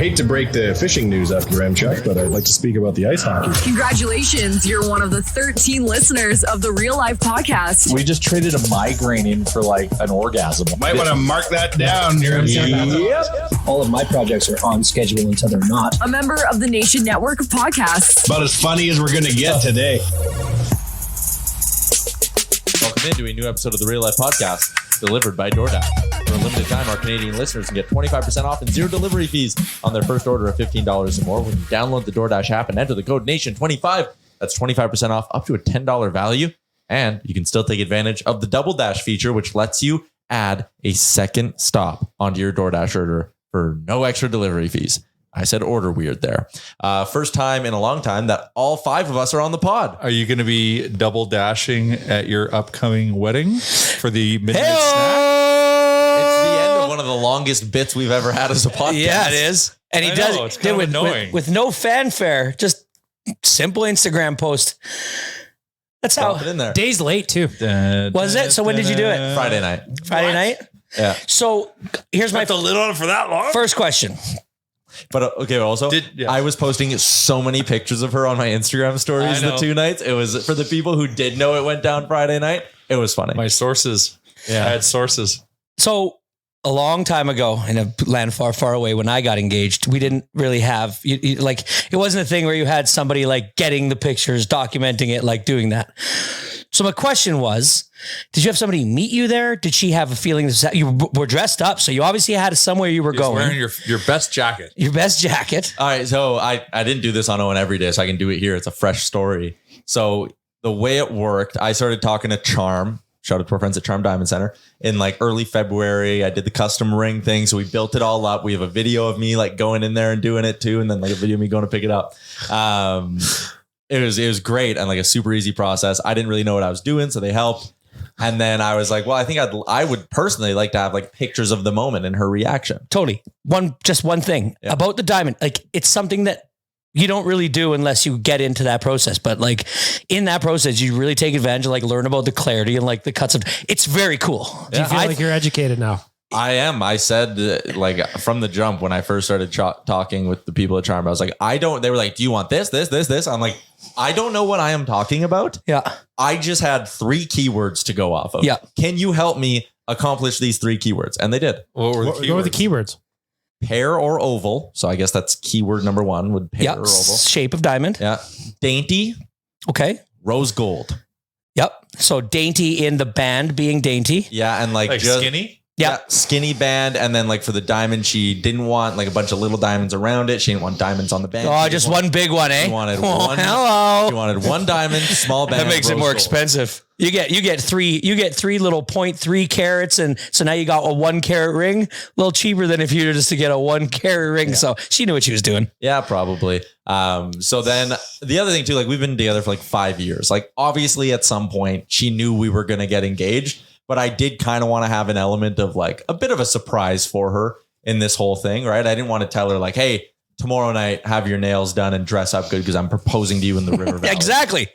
hate to break the fishing news after Yaremchuk, but I'd like to speak about the ice hockey. Congratulations. You're one of the 13 listeners of the Real Life Podcast. We just traded a migraine in for like an orgasm. Might want to mark that down, Yaremchuk. Yep. All of my projects are on schedule until they're not. A member of the Nation Network of Podcasts. About as funny as we're going to get today. Welcome into a new episode of the Real Life Podcast, delivered by DoorDash. For a limited time, our Canadian listeners can get 25% off and zero delivery fees on their first order of $15 or more when you download the DoorDash app and enter the code NATION25. That's 25% off up to a $10 value. And you can still take advantage of the Double Dash feature, which lets you add a second stop onto your DoorDash order for no extra delivery fees. I said order weird there. First time in a long time that all five of us are on the pod. Are you going to be double dashing at your upcoming wedding for the midnight snack? It's the end of one of the longest bits we've ever had as a podcast. Yeah, it is. And he I does know, it's it kind of annoying. with no fanfare, just simple Instagram post. That's how Drop it in there. Days late too. was it? So when did you do it? Friday night. Friday night? Yeah. So here's my The lid on it for that long? first question. But okay, also, I was posting so many pictures of her on my Instagram stories the two nights. It was for the people who did know it went down Friday night. It was funny. My sources. Yeah. I had sources. So a long time ago in a land far, far away when I got engaged, we didn't really have like, it wasn't a thing where you had somebody like getting the pictures, documenting it, like doing that. So my question was, did you have somebody meet you there? Did she have a feeling that you were dressed up? So you obviously had somewhere you were going. Wearing your best jacket. Your best jacket. All right, so I didn't do this on Owen every day, so I can do it here. It's a fresh story. So the way it worked, I started talking to Charm. Shout out to our friends at Charm Diamond Center in like early February. I did the custom ring thing. So we built it all up. We have a video of me like going in there and doing it too. And then like a video of me going to pick it up. It was great and like a super easy process. I didn't really know what I was doing, so they helped. And then I was like, well, I think I would personally like to have like pictures of the moment and her reaction. Totally. Just one thing about the diamond. Like it's something that you don't really do unless you get into that process. But like in that process, you really take advantage of like learn about the clarity and like the cuts of, it's very cool. Do you feel like you're educated now? I am. I said like from the jump when I first started talking with the people at Charm, I was like, they were like, do you want this? I'm like, I don't know what I am talking about. Yeah. I just had 3 keywords to go off of. Yeah. Can you help me accomplish these 3 keywords? And they did. What were the keywords? What were the keywords? Pear or oval. So I guess that's keyword number 1 would pear or oval. Shape of diamond. Yeah. Dainty. Okay. Rose gold. Yep. So dainty in the band being dainty. Yeah. And like just skinny? Yeah, skinny band. And then like for the diamond, she didn't want like a bunch of little diamonds around it. She didn't want diamonds on the band. Oh, just one big one, eh? She wanted one. Hello. She wanted 1 diamond, small band. That makes it more gold. expensive. You get three little 0.3 carats. And so now you got a 1 carat ring, a little cheaper than if you were just to get a 1 carat ring. Yeah. So she knew what she was doing. Yeah, probably. So then the other thing too, like we've been together for like 5 years. Like obviously at some point she knew we were going to get engaged. But I did kind of want to have an element of like a bit of a surprise for her in this whole thing, right? I didn't want to tell her like, hey, tomorrow night, have your nails done and dress up good because I'm proposing to you in the River Valley. Exactly.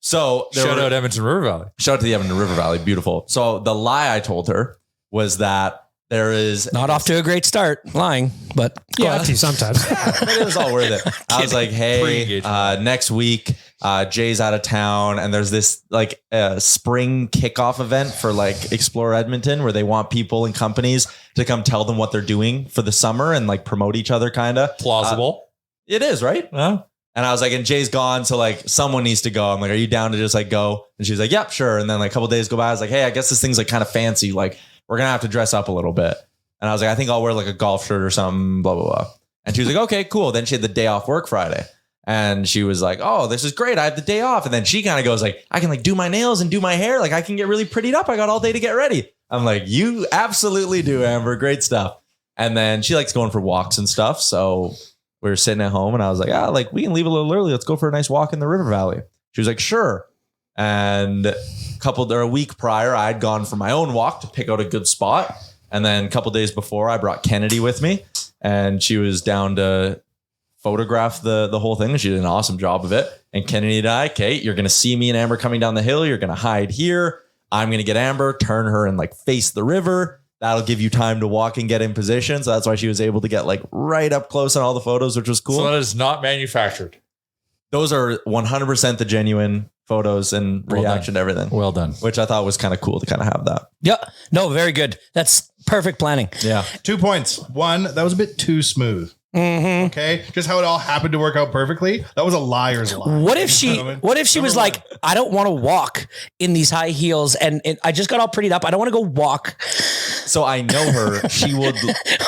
So shout out Edmonton River Valley. Shout out to the Edmonton River Valley. Beautiful. So the lie I told her was that there is not off to a great start lying, but yeah, to sometimes. But it was all worth it. I was like, hey, next week, Jay's out of town and there's this like spring kickoff event for like Explore Edmonton where they want people and companies to come tell them what they're doing for the summer and like promote each other kind of. Plausible. It is, right? Yeah. And I was like, and Jay's gone. So like someone needs to go. I'm like, are you down to just like go? And she was like, yep, sure. And then like a couple of days go by. I was like, hey, I guess this thing's like kind of fancy. Like we're going to have to dress up a little bit. And I was like, I think I'll wear like a golf shirt or something, blah, blah, blah. And she was like, okay, cool. Then she had the day off work Friday. And she was like, oh, this is great. I have the day off. And then she kind of goes like, I can like do my nails and do my hair. Like I can get really prettied up. I got all day to get ready. I'm like, you absolutely do, Amber. Great stuff. And then she likes going for walks and stuff. So we were sitting at home and I was like, like we can leave a little early. Let's go for a nice walk in the River Valley. She was like, sure. And a week prior, I'd gone for my own walk to pick out a good spot. And then a couple days before, I brought Kennedy with me and she was down to photograph the whole thing. And she did an awesome job of it. And Kennedy and I, Kate, you're going to see me and Amber coming down the hill. You're going to hide here. I'm going to get Amber, turn her and like face the river. that'll give you time to walk and get in position. So that's why she was able to get like right up close on all the photos, which was cool. So that is not manufactured. Those are 100% the genuine photos and Well reaction to everything. Well done. Which I thought was kind of cool to kind of have that. Yeah. No, very good. That's perfect planning. Yeah. 2 points. One, that was a bit too smooth. Okay, just how it all happened to work out perfectly. That was a liar's lie. What if she was like, I don't want to walk in these high heels and I just got all prettied up. I don't want to go walk. So I know her. She would.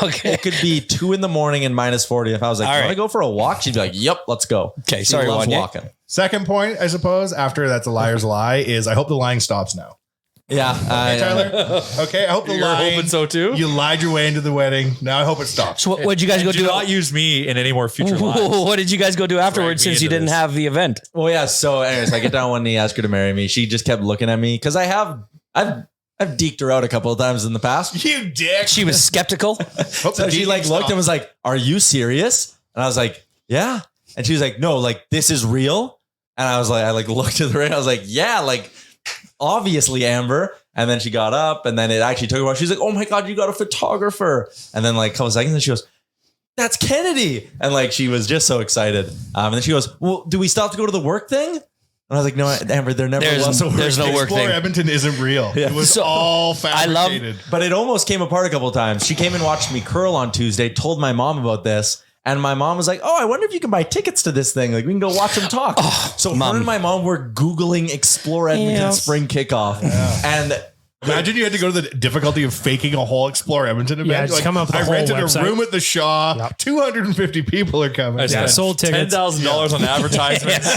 Okay. It could be 2 a.m. and -40. If I was like, All "Want right. to go for a walk?" She'd be like, "Yep, let's go." Okay, She sorry, loves Wanye. walking. Second point, I suppose, after that's a liar's lie, is I hope the lying stops now. Yeah, Okay, Tyler. Okay, I hope the You're lying. hoping so too? You lied your way into the wedding. Now I hope it stops. So what did you guys go Do do? not use me in any more future lives. What did you guys go do afterwards me since you into didn't this. have the event? Well, yeah. So, anyways, I get down on one knee, ask her to marry me. She just kept looking at me because I've deked her out a couple of times in the past. You dick. She was skeptical. Hope So the she like deed looked and was stops. like, "Are you serious?" And I was like, "Yeah." And she was like, "No, like this is real." And I was like, I like looked at the ring. I was like, "Yeah, like obviously, Amber." And then she got up, and then it actually took a while. She's like, "Oh my god, you got a photographer!" And then like a couple seconds, and she goes, "That's Kennedy!" And like she was just so excited. And then she goes, "Well, do we still have to go to the work thing?" And I was like, "No, Amber, there never was a work There's no thing." work Explore thing. Edmonton isn't real. Yeah. It was So, all I love- fabricated. But it almost came apart a couple of times. She came and watched me curl on Tuesday, told my mom about this. And my mom was like, "Oh, I wonder if you can buy tickets to this thing. Like we can go watch them talk." So Mom. her and my mom were Googling Explore Edmonton Yeah. spring kickoff. And Imagine you had to go to the difficulty of faking a whole Explore Edmonton event. Yeah, just come up with I a whole rented website. a room at the Shaw. Yep. 250 people are coming. I spent sold tickets. $10,000 on advertisements.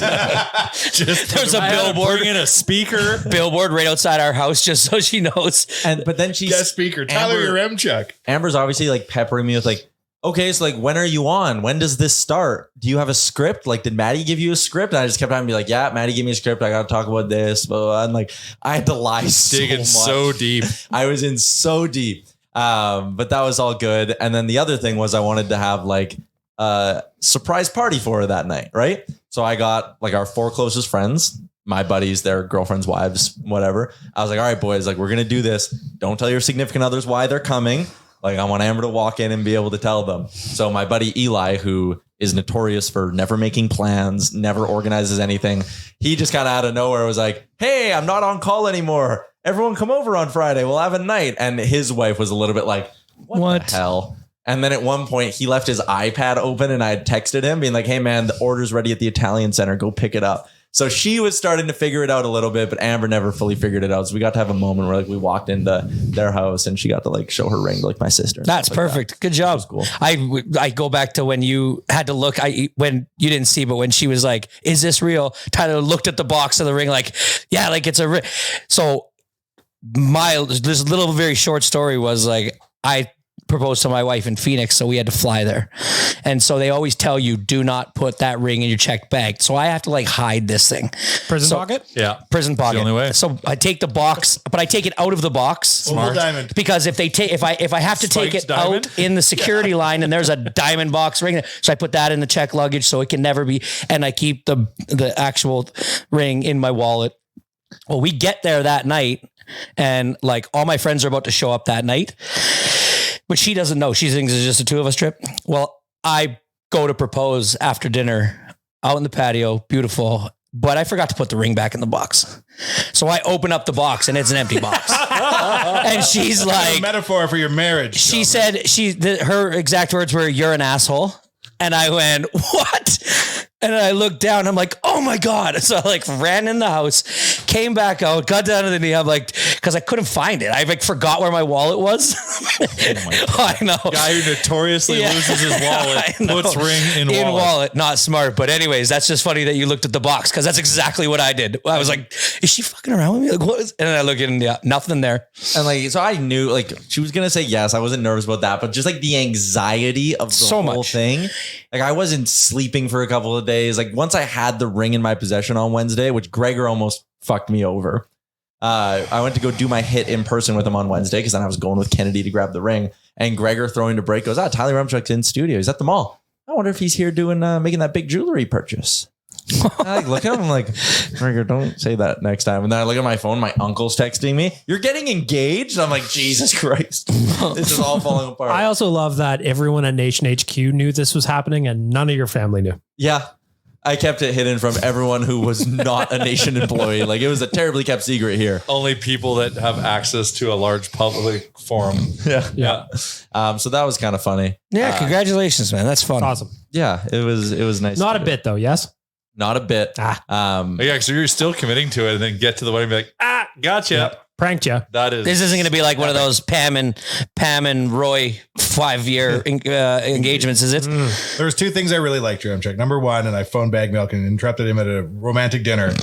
Just There's a I had to billboard. bring in a speaker. Billboard right outside our house, just so she knows. but then she's guest speaker, Tyler Yaremchuk. Amber's obviously like peppering me with like, "Okay, so like when are you on? When does this start? Do you have a script? Like, did Maddie give you a script?" And I just kept on be like, "Yeah, Maddie gave me a script. I got to talk about this." Blah, blah, blah. And like, I had to lie Digging so much. so deep. I was in so deep. But that was all good. And then the other thing was I wanted to have like a surprise party for her that night, right? So I got like our 4 closest friends, my buddies, their girlfriends, wives, whatever. I was like, "All right, boys, like we're going to do this. Don't tell your significant others why they're coming. Like I want Amber to walk in and be able to tell them." So my buddy Eli, who is notorious for never making plans, never organizes anything, he just kind of out of nowhere was like, "Hey, I'm not on call anymore. Everyone come over on Friday. We'll have a night." And his wife was a little bit like, what the hell? And then at one point he left his iPad open and I had texted him being like, "Hey man, the order's ready at the Italian Center. Go pick it up." So she was starting to figure it out a little bit, but Amber never fully figured it out. So we got to have a moment where like we walked into their house and she got to like show her ring to like my sister. and That's stuff like perfect. Good job. cool. I go back to when you had to look. When you didn't see, but when she was like, "Is this real?" Tyler looked at the box of the ring, like, "Yeah, like it's a ring." So this little very short story was like I proposed to my wife in Phoenix, so we had to fly there. And so they always tell you, do not put that ring in your checked bag. So I have to like hide this thing. Prison pocket? Yeah. Prison pocket. the only way. So I take the box, but I take it out of the box. Oval diamond. Because if I have to take Spiked it diamond? out in the security line and there's a diamond box ring, so I put that in the check luggage so it can never be, and I keep the actual ring in my wallet. Well, we get there that night and like all my friends are about to show up that night, but she doesn't know. She thinks it's just a 2 of us trip. Well, I go to propose after dinner out in the patio, beautiful, but I forgot to put the ring back in the box. So I open up the box and it's an empty box. And she's A like, metaphor for your marriage. she said, her exact words were, "You're an asshole." And I went, "What?" And I looked down, I'm like, "Oh my God." So I like ran in the house, came back out, got down to the knee. I'm like, cause I couldn't find it. I like forgot where my wallet was. I know. Guy who notoriously Yeah. loses his wallet, I know. puts ring in wallet. Not smart. But anyways, that's just funny that you looked at the box, because that's exactly what I did. I was like, "Is she fucking around with me?" Like, what is-" And then I look in, yeah, nothing there. And like, so I knew like she was going to say yes. I wasn't nervous about that, but just like the anxiety of the So whole much. thing. Like I wasn't sleeping for a couple of days. Like once I had the ring in my possession on Wednesday, which Gregor almost fucked me over. I went to go do my hit in person with him on Wednesday because then I was going with Kennedy to grab the ring. And Gregor throwing to break goes, Tyler Yaremchuk's in studio. He's at the mall. I wonder if he's here doing making that big jewelry purchase. I like, look at him. I'm like, Gregor, don't say that next time. And then I look at my phone. My uncle's texting me. You're getting engaged? I'm like, Jesus Christ. This is all falling apart. I also love that everyone at Nation HQ knew this was happening and none of your family knew. Yeah. I kept it hidden from everyone who was not a Nation employee. Like it was a terribly kept secret here. Only people that have access to a large public forum. Yeah. So that was kind of funny. Yeah, congratulations, man. That's fun. Awesome. Yeah, it was nice. Not a bit though, yes? Not a bit. Yeah, so you're still committing to it and then get to the wedding and be like, gotcha. Yep. Pranked you. That is. This isn't going to be like one of those Pam and Roy 5-year engagements, is it? There was two things I really liked, Yaremchuk. Number one, and I phoned Bag Milk and interrupted him at a romantic dinner,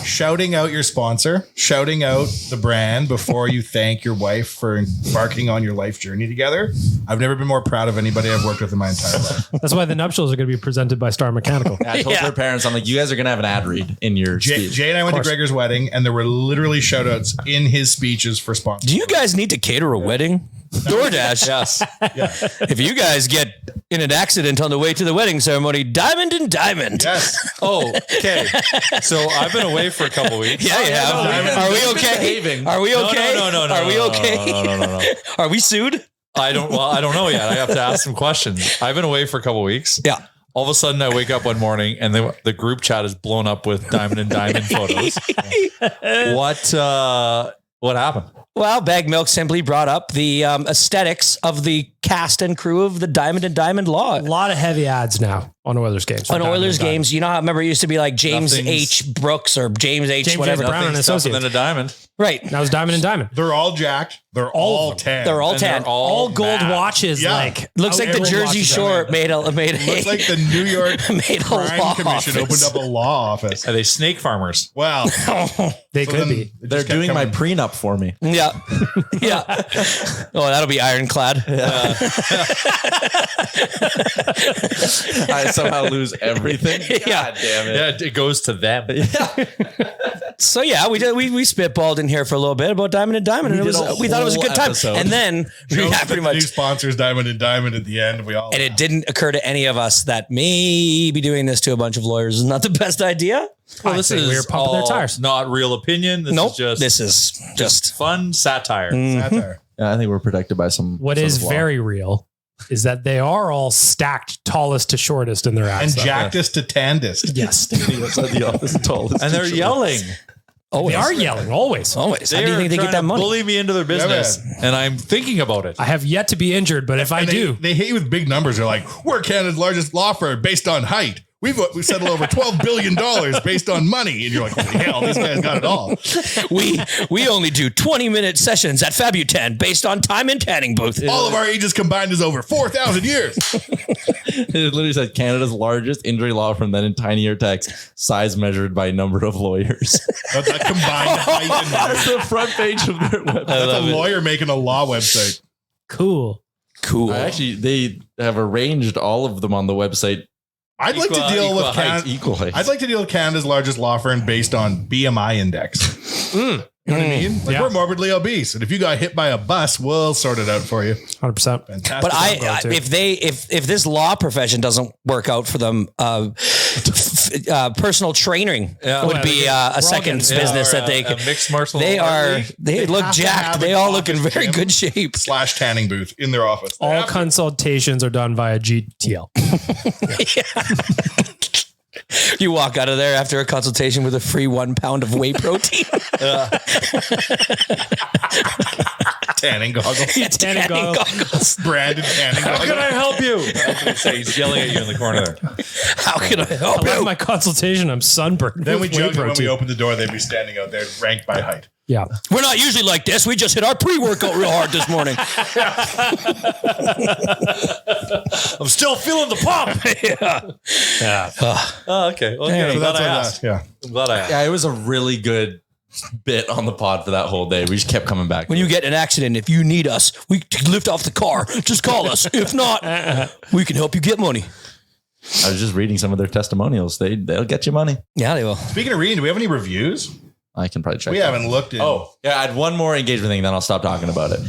shouting out your sponsor, shouting out the brand before you thank your wife for embarking on your life journey together. I've never been more proud of anybody I've worked with in my entire life. That's why the nuptials are going to be presented by Star Mechanical. I told their parents, I'm like, you guys are going to have an ad read in your speech. Jay and I went to Gregor's wedding, and there were literally shout outs in his speeches for sponsors. Do you guys need to cater a wedding? DoorDash. Yes. If you guys get in an accident on the way to the wedding ceremony, Diamond and Diamond. Yes. Oh, okay. So I've been away for a couple weeks. Yeah, you have. Are we okay? Are we okay? No. Are we okay? No. Are we sued? I don't know yet. I have to ask some questions. I've been away for a couple weeks. Yeah. All of a sudden I wake up one morning and the group chat is blown up with Diamond and Diamond photos. What happened? Well, Bag Milk simply brought up the aesthetics of the cast and crew of the Diamond and Diamond Law. A lot of heavy ads now on Oilers games. On Oilers games, you know how I remember it used to be like James Nothing's- H. Brooks or James H. James whatever. H. Brown and Nothing's tougher Associates. than a diamond. Right. Now it's Diamond and Diamond. They're all jacked. They're all tan. They're all And tan. they're All gold mad. watches. Yeah. Like Looks like the everyone Jersey watches Shore them. made a Looks like the New York Made a Crime law Commission office. opened up a law office. Are they snake farmers? Wow. They So could then be. it They're just kept doing my coming. prenup for me. Yeah. Yeah. Oh, that'll be ironclad. I somehow lose everything. Yeah. God damn it. Yeah, it goes to them. So yeah, we spitballed in here for a little bit about Diamond and Diamond, and We it did was a we thought it was a whole good time. episode. And then yeah, pretty New much. sponsors, Diamond and Diamond at the end. We all And it didn't occur to any of us that maybe doing this to a bunch of lawyers is not the best idea. Well, I this think is we were pumping their all tires. not real opinion. This is just fun satire. satire. Yeah, I think we're protected by some. What some is law. very real is that they are all stacked tallest to shortest in their And ass. jackedest to tandest. Yes. And they're yelling. Always. They are yelling always. Always. How They do you are think they trying get that to money? bully me into their business, and I'm thinking about it. I have yet to be injured, but if I And do, they hit you with big numbers. They're like, we're Canada's largest law firm based on height. We settled over $12 billion based on money. And you're like, holy hell, these guys got it all. we only do 20-minute sessions at Fabutan based on time and tanning booth. All of our ages combined is over 4,000 years. It literally said Canada's largest injury law firm, then in tinier text, size measured by number of lawyers. That's a combined height and That's the front page of their website. That's a lawyer making a law website. cool. Cool. Actually, they have arranged all of them on the website. I'd like to deal with Equal height. I'd like to deal with Canada's largest law firm based on BMI index. You know what I mean? Like Yeah. we're morbidly obese, and if you got hit by a bus, we'll sort it out for you. 100%. Fantastic. But I'm going to. if this law profession doesn't work out for them, personal training would be a second business that they could. mixed martial. They art league. they look have to jacked. have They an all look in office very gym. good shape. / tanning booth in their office. They All have to. consultations are done via GTL. You walk out of there after a consultation with a free 1 pound of whey protein. tanning goggles. Tanning goggles. Branded tanning How goggles. can I help you? I was going to say he's yelling at you in the corner there. How can I help I love you? my consultation. I'm sunburned. Then we with whey joked that when we protein. opened the door, they'd be standing out there ranked by height. Yeah. We're not usually like this. We just hit our pre-workout real hard this morning. I'm still feeling the pump. Oh, okay. Well, There good. you I'm So glad that's I what asked. that. Yeah. I'm glad I asked. Yeah, it was a really good bit on the pod for that whole day. We just kept coming back. When you get in an accident, if you need us, we can lift off the car. Just call us. If not, we can help you get money. I was just reading some of their testimonials. They'll get you money. Yeah, they will. Speaking of reading, do we have any reviews? I can probably check. We haven't looked in. Oh, yeah. I had one more engagement thing, then I'll stop talking about it.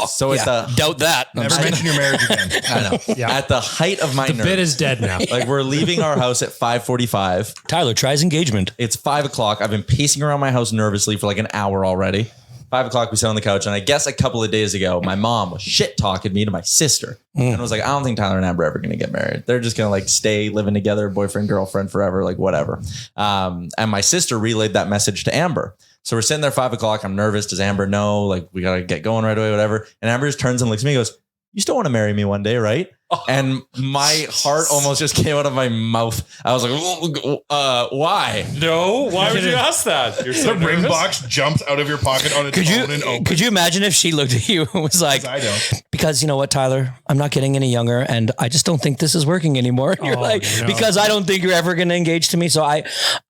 So it's doubt that. Never mention your marriage again. I know. Yeah. At the height of my The nerves, bit is dead now. like we're leaving our house at 5:45. Tyler tries engagement. It's 5 o'clock. I've been pacing around my house nervously for like an hour already. 5 o'clock, we sit on the couch, and I guess a couple of days ago, my mom was shit talking me to my sister, and was like, "I don't think Tyler and Amber are ever going to get married. They're just going to like stay living together, boyfriend girlfriend forever, like whatever." And my sister relayed that message to Amber. So we're sitting there 5 o'clock. I'm nervous. Does Amber know? Like we got to get going right away, whatever. And Amber just turns and looks at me and goes, "You still want to marry me one day, right?" And my heart almost just came out of my mouth. I was like, why? No, why would you ask that? You're so The ring nervous. box jumped out of your pocket on its own and opened. Could you imagine if she looked at you and was like, I don't. because you know what, Tyler, I'm not getting any younger and I just don't think this is working anymore. And you're like, no. because I don't think you're ever going to engage to me. So I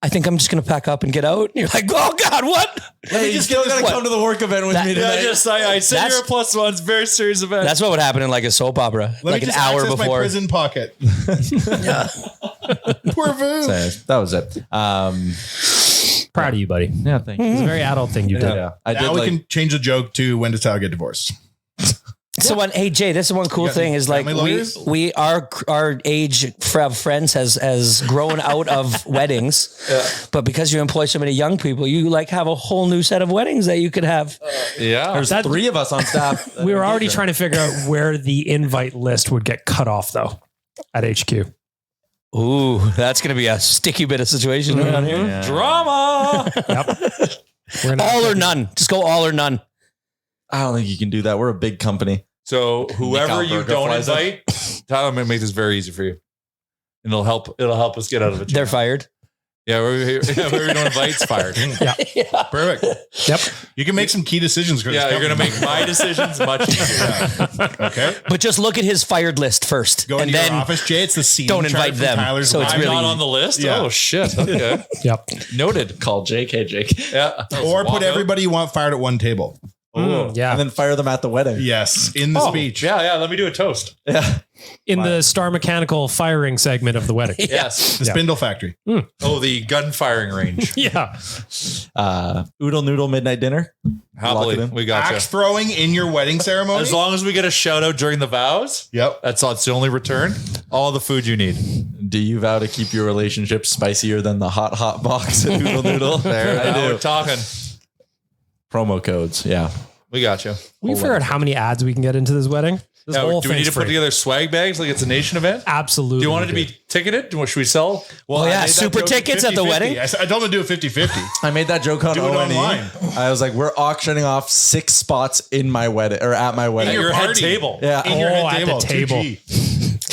think I'm just going to pack up and get out. And you're like, oh God, what? Hey, you still got to come to the work event with me Yeah, tonight. I said That's- you're a plus one. It's a very serious event. That's what would happen in like a soap opera, Let like me an just hour access my before. prison pocket. Yeah. Poor Vu. So, that was it. Proud of you, buddy. Yeah, thank you. It's a very adult thing you did. Yeah, I did Now we like. can change the joke to when does Tyler get divorced? So one, hey Jay, this is one cool got thing is like family lawyers? we our age of friends has grown out of weddings, but because you employ so many young people, you like have a whole new set of weddings that you could have. yeah. There's 3 of us on staff. We were already trying to figure out where the invite list would get cut off, though, at HQ. Ooh, that's gonna be a sticky bit of situation around here. Yeah. Drama. We're gonna All or none. Just go all or none. I don't think you can do that. We're a big company. So whoever Nick you Alberger don't flies up. invite, Tyler may make this very easy for you, and it'll help us get out of it. They're fired. Yeah, whoever you don't invite's fired. Perfect. Yep. You can make some key decisions. For Yeah, this you're gonna company. make my decisions much easier. Okay. But just look at his fired list first. Go and into then your office, Jay. It's the scene. don't chart invite from them. Tyler's So it's life. I'm really not easy. on the list. Yeah. Oh shit. Okay. Yep. Noted. Call Jake. Yeah. Or Walk put out. everybody you want fired at one table. Yeah. And then fire them at the wedding. Yes, in the speech. Yeah. Let me do a toast. Yeah. In the Star Mechanical firing segment of the wedding. Yes. The Spindle Factory. Oh, the gun firing range. Yeah. Oodle noodle midnight dinner. Lock it Happily, in. we got Axe throwing in your wedding ceremony. As long as we get a shout out during the vows, Yep. that's the only return. All the food you need. Do you vow to keep your relationship spicier than the hot box at Oodle Noodle? There, I now do. we're talking. Promo codes. Yeah. We got you. We figured out how many ads we can get into this wedding. This Now, whole do we need thing's to put free. together swag bags like it's a nation event? Absolutely. Do you want it to we be ticketed? Should we sell? Well, Oh I yeah, made that super joke- tickets at the 50-50. wedding. I told him to do it 50-50. I made that joke on Do it O&E. online. I was like, we're auctioning off 6 spots in my wedding or at my wedding. At your head party. table. Yeah. In your Oh, head at table. the table. 2G.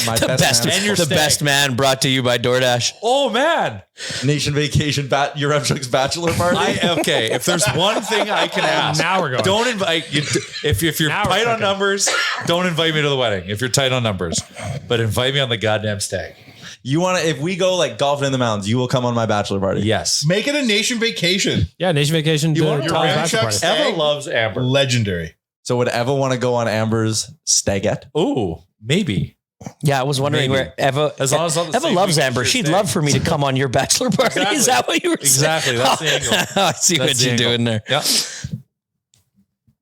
My The best, man. And your the stag. best man brought to you by DoorDash. Oh man. Nation Vacation Yaremchuk's bachelor party. Okay. If there's one thing I can ask, Now we're going. don't invite you. If you're Now we're tight on cooking. numbers, don't invite me to the wedding. If you're tight on numbers, but invite me on the goddamn stag. You want to, if we go like golfing in the mountains, you will come on my bachelor party. Yes. Make it a nation vacation. Yeah, Nation Vacation. You want to your Tyler's Ramchuck's bachelor party. stag? Eva loves Amber. Legendary. So would Eva want to go on Amber's stagette? Oh, maybe. Yeah, I was wondering Maybe. where Eva. As long as it's not the Eva same loves week as Amber. your She'd stag. love for me to come on your bachelor party. Exactly. Is that what you were Exactly. saying? That's the angle. I see That's what the you're angle. doing there. Yeah.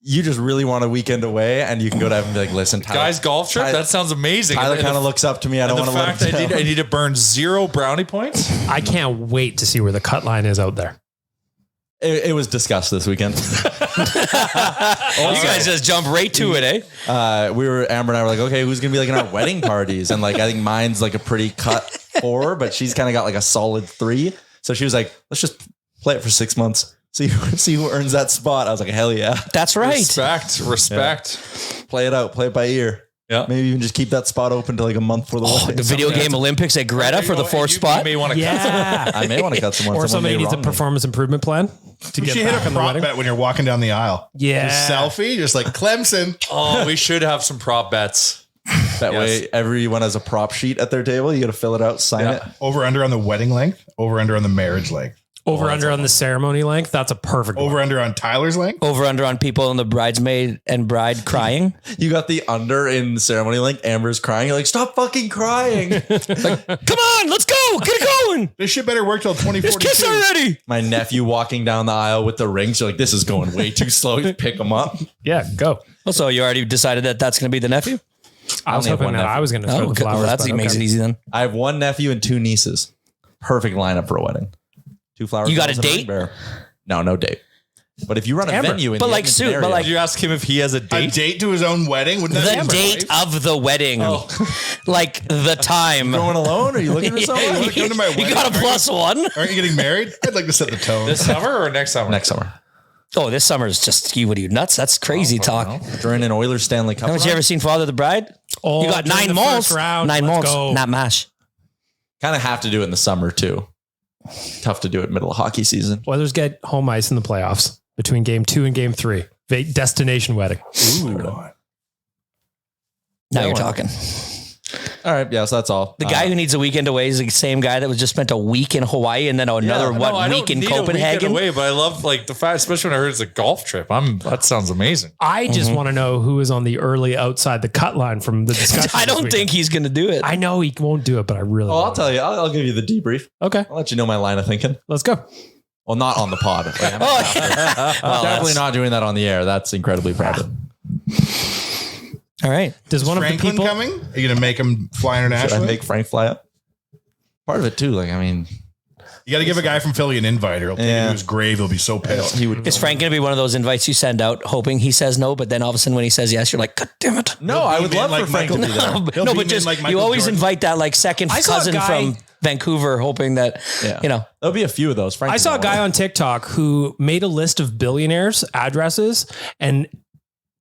You just really want a weekend away, and you can go to Eva and be like, listen, Tyler, Guys, golf trip? Tyler- That sounds amazing. Tyler And kind of the- looks up to me. I and don't the want to let fact him down. I need to burn 0 brownie points. I can't wait to see where the cut line is out there. It was discussed this weekend. You guys just jump right to it, eh? Amber and I were like, okay, who's gonna be like in our wedding parties? And like, I think mine's like a pretty cut 4, but she's kind of got like a solid 3. So she was like, let's just play it for 6 months. See who earns that spot. I was like, hell yeah. That's right. Respect. Play it out. Play it by ear. Yeah. Maybe even just keep that spot open to like a month for the Oh, wedding. the video game Olympics at Greta for the 4th You spot. may want to Yeah. I may want to cut someone. Or somebody needs a performance. performance improvement plan to You get should hit back a on the prop wedding. bet when you're walking down the aisle. Yeah. Just selfie, just like Clemson. Oh, we should have some prop bets. That Yes. way, everyone has a prop sheet at their table. You got to fill it out, sign it. Over under on the wedding length, over under on the marriage length. Over under on the ceremony length. That's a perfect Over one. under on Tyler's length. Over under on people in the bridesmaid and bride crying. You got the under in the ceremony length. Amber's crying. You're like, stop fucking crying. Come on, let's go. Get it going. This shit better work till 2042. Just kiss already. My nephew walking down the aisle with the rings. You're like, this is going way too slow. You pick him up. Yeah, go. Also, you already decided that that's going to be the nephew? I was only have hoping one that nephew. I was going to throw the Okay. flowers. Well, that but makes okay. it easy then. I have one nephew and two nieces. Perfect lineup for a wedding. 2 flowers. You got a and ring date? bearer. No date. But if you run a Amber. venue in But the like Edmonton suit, but area- like- Did you ask him if he has a A date? date to his own wedding? Wouldn't that be The my date wife? of the wedding. Like the time. going alone? Are you looking for someone? You wanna come to my You wedding? got a +1? Aren't you getting married? I'd like to set the tone. This summer or next summer? Next summer. Oh, this summer is just, what are you nuts? That's crazy talk. During an Oilers Stanley Cup. Haven't you ever seen Father the Bride? Oh, You got during 9 the malls. first round. 9 Let's malls. go. Not mash. Kind of have to do it in the summer too. Tough to do it middle of hockey season. Oilers get home ice in the playoffs between game 2 and game 3. Destination wedding. Now you're talking. All right. Yeah. So that's all. The guy who needs a weekend away is the same guy that was just spent a week in Hawaii and then another week in Copenhagen. Away, but I love like the fact, especially when I heard it's a golf trip. That sounds amazing. I just want to know who is on the early outside the cut line from the discussion. I don't think he's going to do it. I know he won't do it, but I really Oh, I'll want tell you. I'll give you the debrief. Okay, I'll let you know my line of thinking. let's go. Well, not on the pod. Like, I'm definitely not doing that on the air. That's incredibly private. All right. Does one Franklin of the people coming? Are you going to make him fly Should I internationally? make Frank fly up? Part of it too. Like, I mean, You got to give a guy from Philly an invite, or he'll take him to his grave. He'll be so pissed. he would. Is Frank going to be one of those invites you send out hoping he says no, but then all of a sudden when he says yes, you're like, God damn it. No, I would beam in love like for Frank to Michael- be there. He'll No, beam but in just like you Michael always Jordan. invite that like second I saw a cousin guy- from Vancouver hoping that, you know. There'll be a few of those. Frank I saw a will. guy on TikTok who made a list of billionaires' addresses and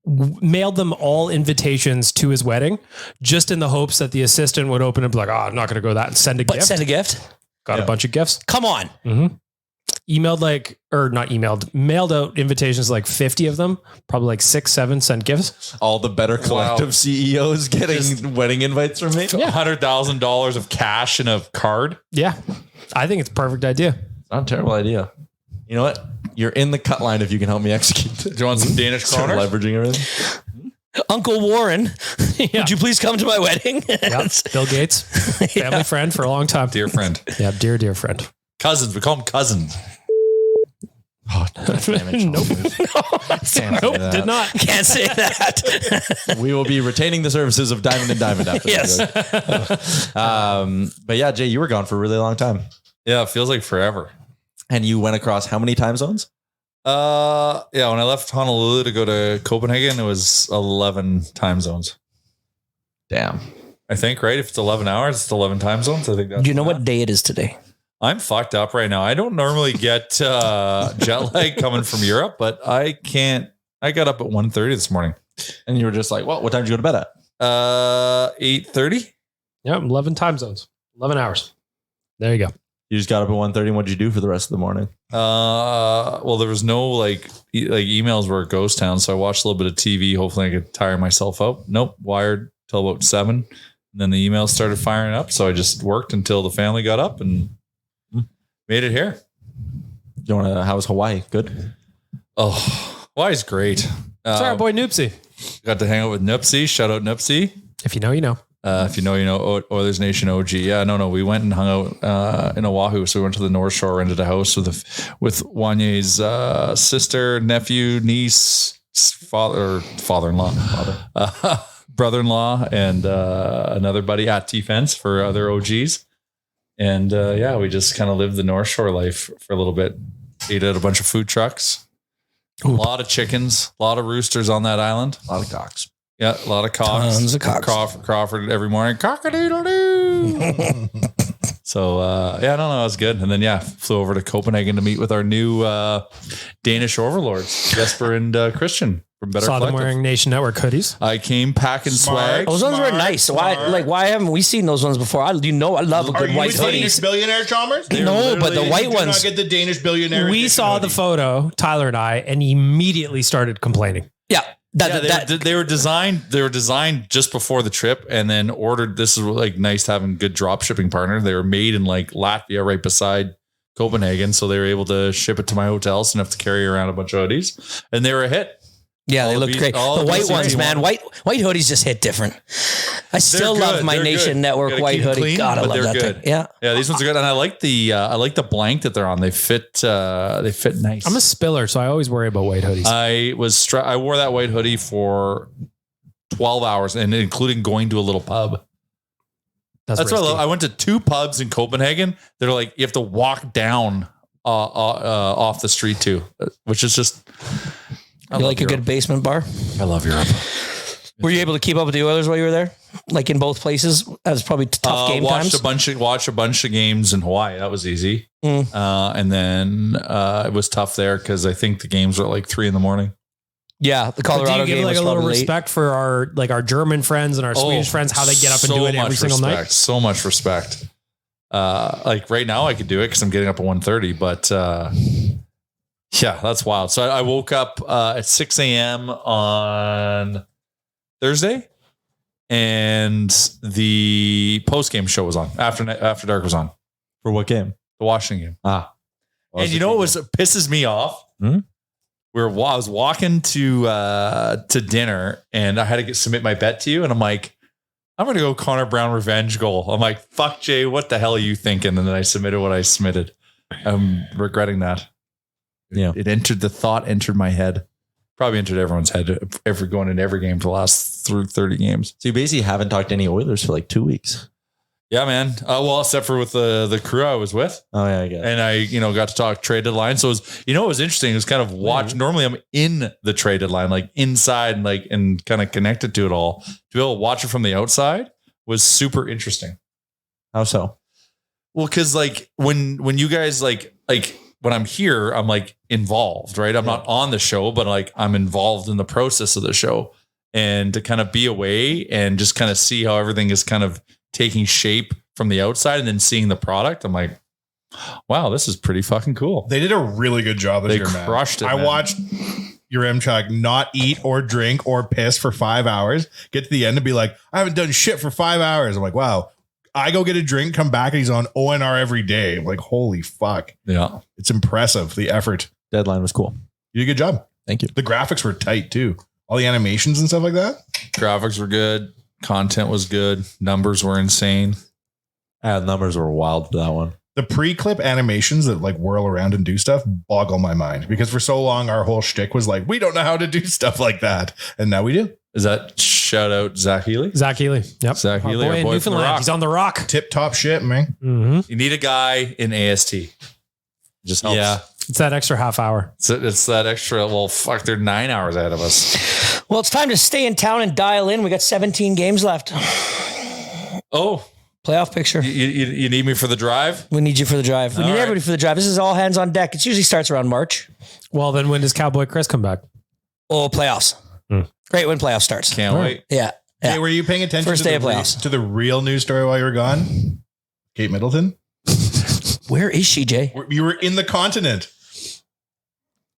mailed them all invitations to his wedding, just in the hopes that the assistant would open it and be like, "Oh, I'm not going to go to that," and send a But gift. send a gift. Got a bunch of gifts. Come on. Mailed out invitations, like 50 of them, probably like 6, 7 sent gifts. all the better collective CEOs getting wedding invites from me. $100,000 of cash in a card. Yeah, I think it's a perfect idea. Not a terrible idea. You know what? You're in the cut line if you can help me execute. Do you want some Danish Start kroner? leveraging everything. Uncle Warren, would you please come to my wedding? Yeah, Bill Gates, family friend for a long time. Dear friend. Yeah, dear friend. Cousins. We call them cousins. Oh, damn it, Nope. Can't say that. Did not. Can't say that. We will be retaining the services of Diamond and Diamond after Yes. this. But yeah, Jay, you were gone for a really long time. Yeah, it feels like forever. And you went across how many time zones? Yeah, when I left Honolulu to go to Copenhagen, it was 11 time zones. Damn. I think, right? If it's 11 hours, it's 11 time zones. I think that's Do you know what day it is today? I'm fucked up right now. I don't normally get jet lag coming from Europe, but I can't. I got up at 1:30 this morning. And you were just like, well, what time did you go to bed at? 8:30. Yeah, 11 time zones, 11 hours. There you go. You just got up at 1:30. What'd you do for the rest of the morning? Well, there was no like emails were a ghost town, so I watched a little bit of TV. Hopefully, I could tire myself out. Nope, wired till about 7. And then the emails started firing up, so I just worked until the family got up and made it here. You want to? How was Hawaii? Good. Oh, Hawaii's great. Sorry, our boy Noopsy. Got to hang out with Nupsy. Shout out Nupsy. If you know, you know. If you know, you know. Oilers Nation OG. Yeah, no. We went and hung out in Oahu. So we went to the North Shore, rented a house with Wanye's sister, nephew, niece, father-in-law, brother-in-law, and another buddy at T-Fence for other OGs. And yeah, we just kind of lived the North Shore life for a little bit. Ate at a bunch of food trucks. A lot of chickens, a lot of roosters on that island. A lot of cocks. Yeah, a lot of cocks. Tons of cocks. Crawford every morning. Cock-a-doodle-doo. So, yeah, no, it was good. And then, yeah, flew over to Copenhagen to meet with our new Danish overlords, Jesper and Christian from Better Saw them Collective. wearing Nation Network hoodies. I came packing swag. Those ones were Smart, nice. smart. Why haven't we seen those ones before? I love a Are good you white a Danish hoodie. billionaire, Chalmers? No, but the white Do not ones. get the Danish billionaire. We edition saw the hoodie. photo, Tyler and I, and immediately started complaining. Yeah. They were designed just before the trip and then ordered. This is like nice having good drop shipping partner. They were made in like Latvia, right beside Copenhagen, so they were able to ship it to my hotel, so I didn't have to carry around a bunch of hoodies, and they were a hit. Yeah, they looked great. The white ones, man. White hoodies just hit different. I still love my Nation Network white hoodie. Clean, God, I love that good. thing. Yeah, these ones are good, and I like the blank that they're on. They fit nice. I'm a spiller, so I always worry about white hoodies. I wore that white hoodie for 12 hours, and including going to a little pub. That's what I love. I went to 2 pubs in Copenhagen. They're like you have to walk down off the street too, which is just. You like Europe. A good basement bar? I love Europe. Were you able to keep up with the Oilers while you were there? Like in both places? That was probably tough game times. Watched a bunch of games in Hawaii. That was easy. And then it was tough there because I think the games were at like 3 a.m. Yeah, the Colorado game was a little late. respect for our German friends and our Swedish friends, how they get up and do it every single night. So much respect. Like right now I could do it because I'm getting up at 1:30, but yeah, that's wild. So I woke up at 6 a.m. on Thursday, and the post-game show was on. After Dark was on. For what game? The Washington game. And you know what pisses me off? I was walking to dinner, and I had to submit my bet to you, and I'm like, I'm going to go Connor Brown revenge goal. I'm like, fuck Jay, what the hell are you thinking? And then I submitted what I submitted. I'm regretting that. Yeah, the thought entered my head. Probably entered everyone's head. Going into every game for the last 30 games. So you basically haven't talked to any Oilers for like 2 weeks. Yeah, man. Well, except for with the crew I was with. Oh yeah, I get it. And I, got to talk trade deadline. So it was, it was interesting. It was kind of watch. Normally I'm in the trade deadline, like inside and kind of connected to it all. To be able to watch it from the outside was super interesting. How so? Well, because when you guys when I'm here, I'm involved, right? I'm not on the show, but I'm involved in the process of the show, and to kind of be away and just kind of see how everything is kind of taking shape from the outside and then seeing the product. I'm like, wow, this is pretty fucking cool. They did a really good job this year, man. They crushed it. I watched Yaremchuk not eat or drink or piss for 5 hours, get to the end and be like, I haven't done shit for 5 hours. I'm like, wow. I go get a drink, come back, and he's on ONR every day. I'm like, holy fuck. Yeah. It's impressive, the effort. Deadline was cool. You did a good job. Thank you. The graphics were tight, too. All the animations and stuff like that. Graphics were good. Content was good. Numbers were insane. Numbers were wild for that one. The pre-clip animations that whirl around and do stuff boggle my mind, because for so long our whole shtick was we don't know how to do stuff like that. And now we do. Is that shout out Zach Healy? Zach Healy. Yep. Zach Healy, our boy in Newfoundland. He's on the rock. Tip top shit, man. Mm-hmm. You need a guy in AST. Just helps. Yeah. It's that extra half hour. It's that extra. Well, fuck, they're 9 hours ahead of us. Well, it's time to stay in town and dial in. We got 17 games left. Oh. Playoff picture. You need me for the drive? We need you for the drive. We need everybody for the drive. This is all hands on deck. It usually starts around March. Well, then when does Cowboy Chris come back? Oh, playoffs. Great when playoff starts. Can't wait. Yeah. Hey, were you paying attention First day of playoffs. to the real news story while you were gone? Kate Middleton? Where is she, Jay? You were in the continent.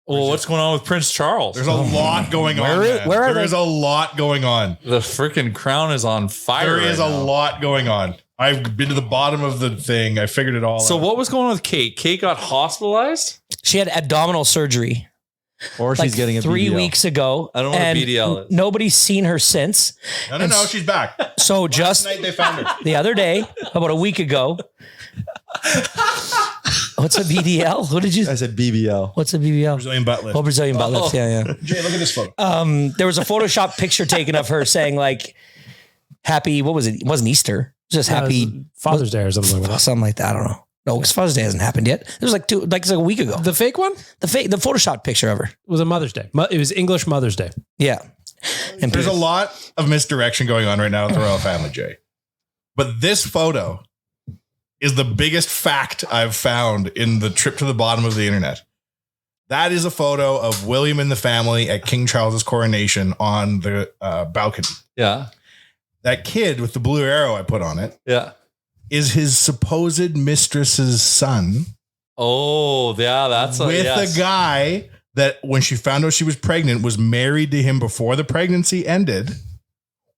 Well, what's going on with Prince Charles? There's a lot going on. There is a lot going on. The freaking crown is on fire. There is a lot going on. I've been to the bottom of the thing. I figured it all out. So what was going on with Kate? Kate got hospitalized? She had abdominal surgery. Or she's getting a 3 BDL. weeks ago. I don't know what a BDL is. Nobody's seen her since. No, she's back. So just Last night they found her. the other day, about a week ago. What's a BDL? What did you? I said BBL. What's a BBL? Brazilian butt lift. Oh, Brazilian butt lift. Yeah. Jay, look at this photo. There was a Photoshop picture taken of her saying happy. What was it? It wasn't Easter. It was just happy Father's Day or something like that. Something like that. I don't know. No, because Father's Day hasn't happened yet. It was it's a week ago. The fake one? The Photoshop picture of her was a Mother's Day. It was English Mother's Day. Yeah. And there's a lot of misdirection going on right now with the royal family, Jay. But this photo is the biggest fact I've found in the trip to the bottom of the internet. That is a photo of William and the family at King Charles's coronation on the balcony. Yeah. That kid with the blue arrow I put on it. Yeah. Is his supposed mistress's son. Oh, yeah. That's a guy that when she found out she was pregnant was married to him before the pregnancy ended,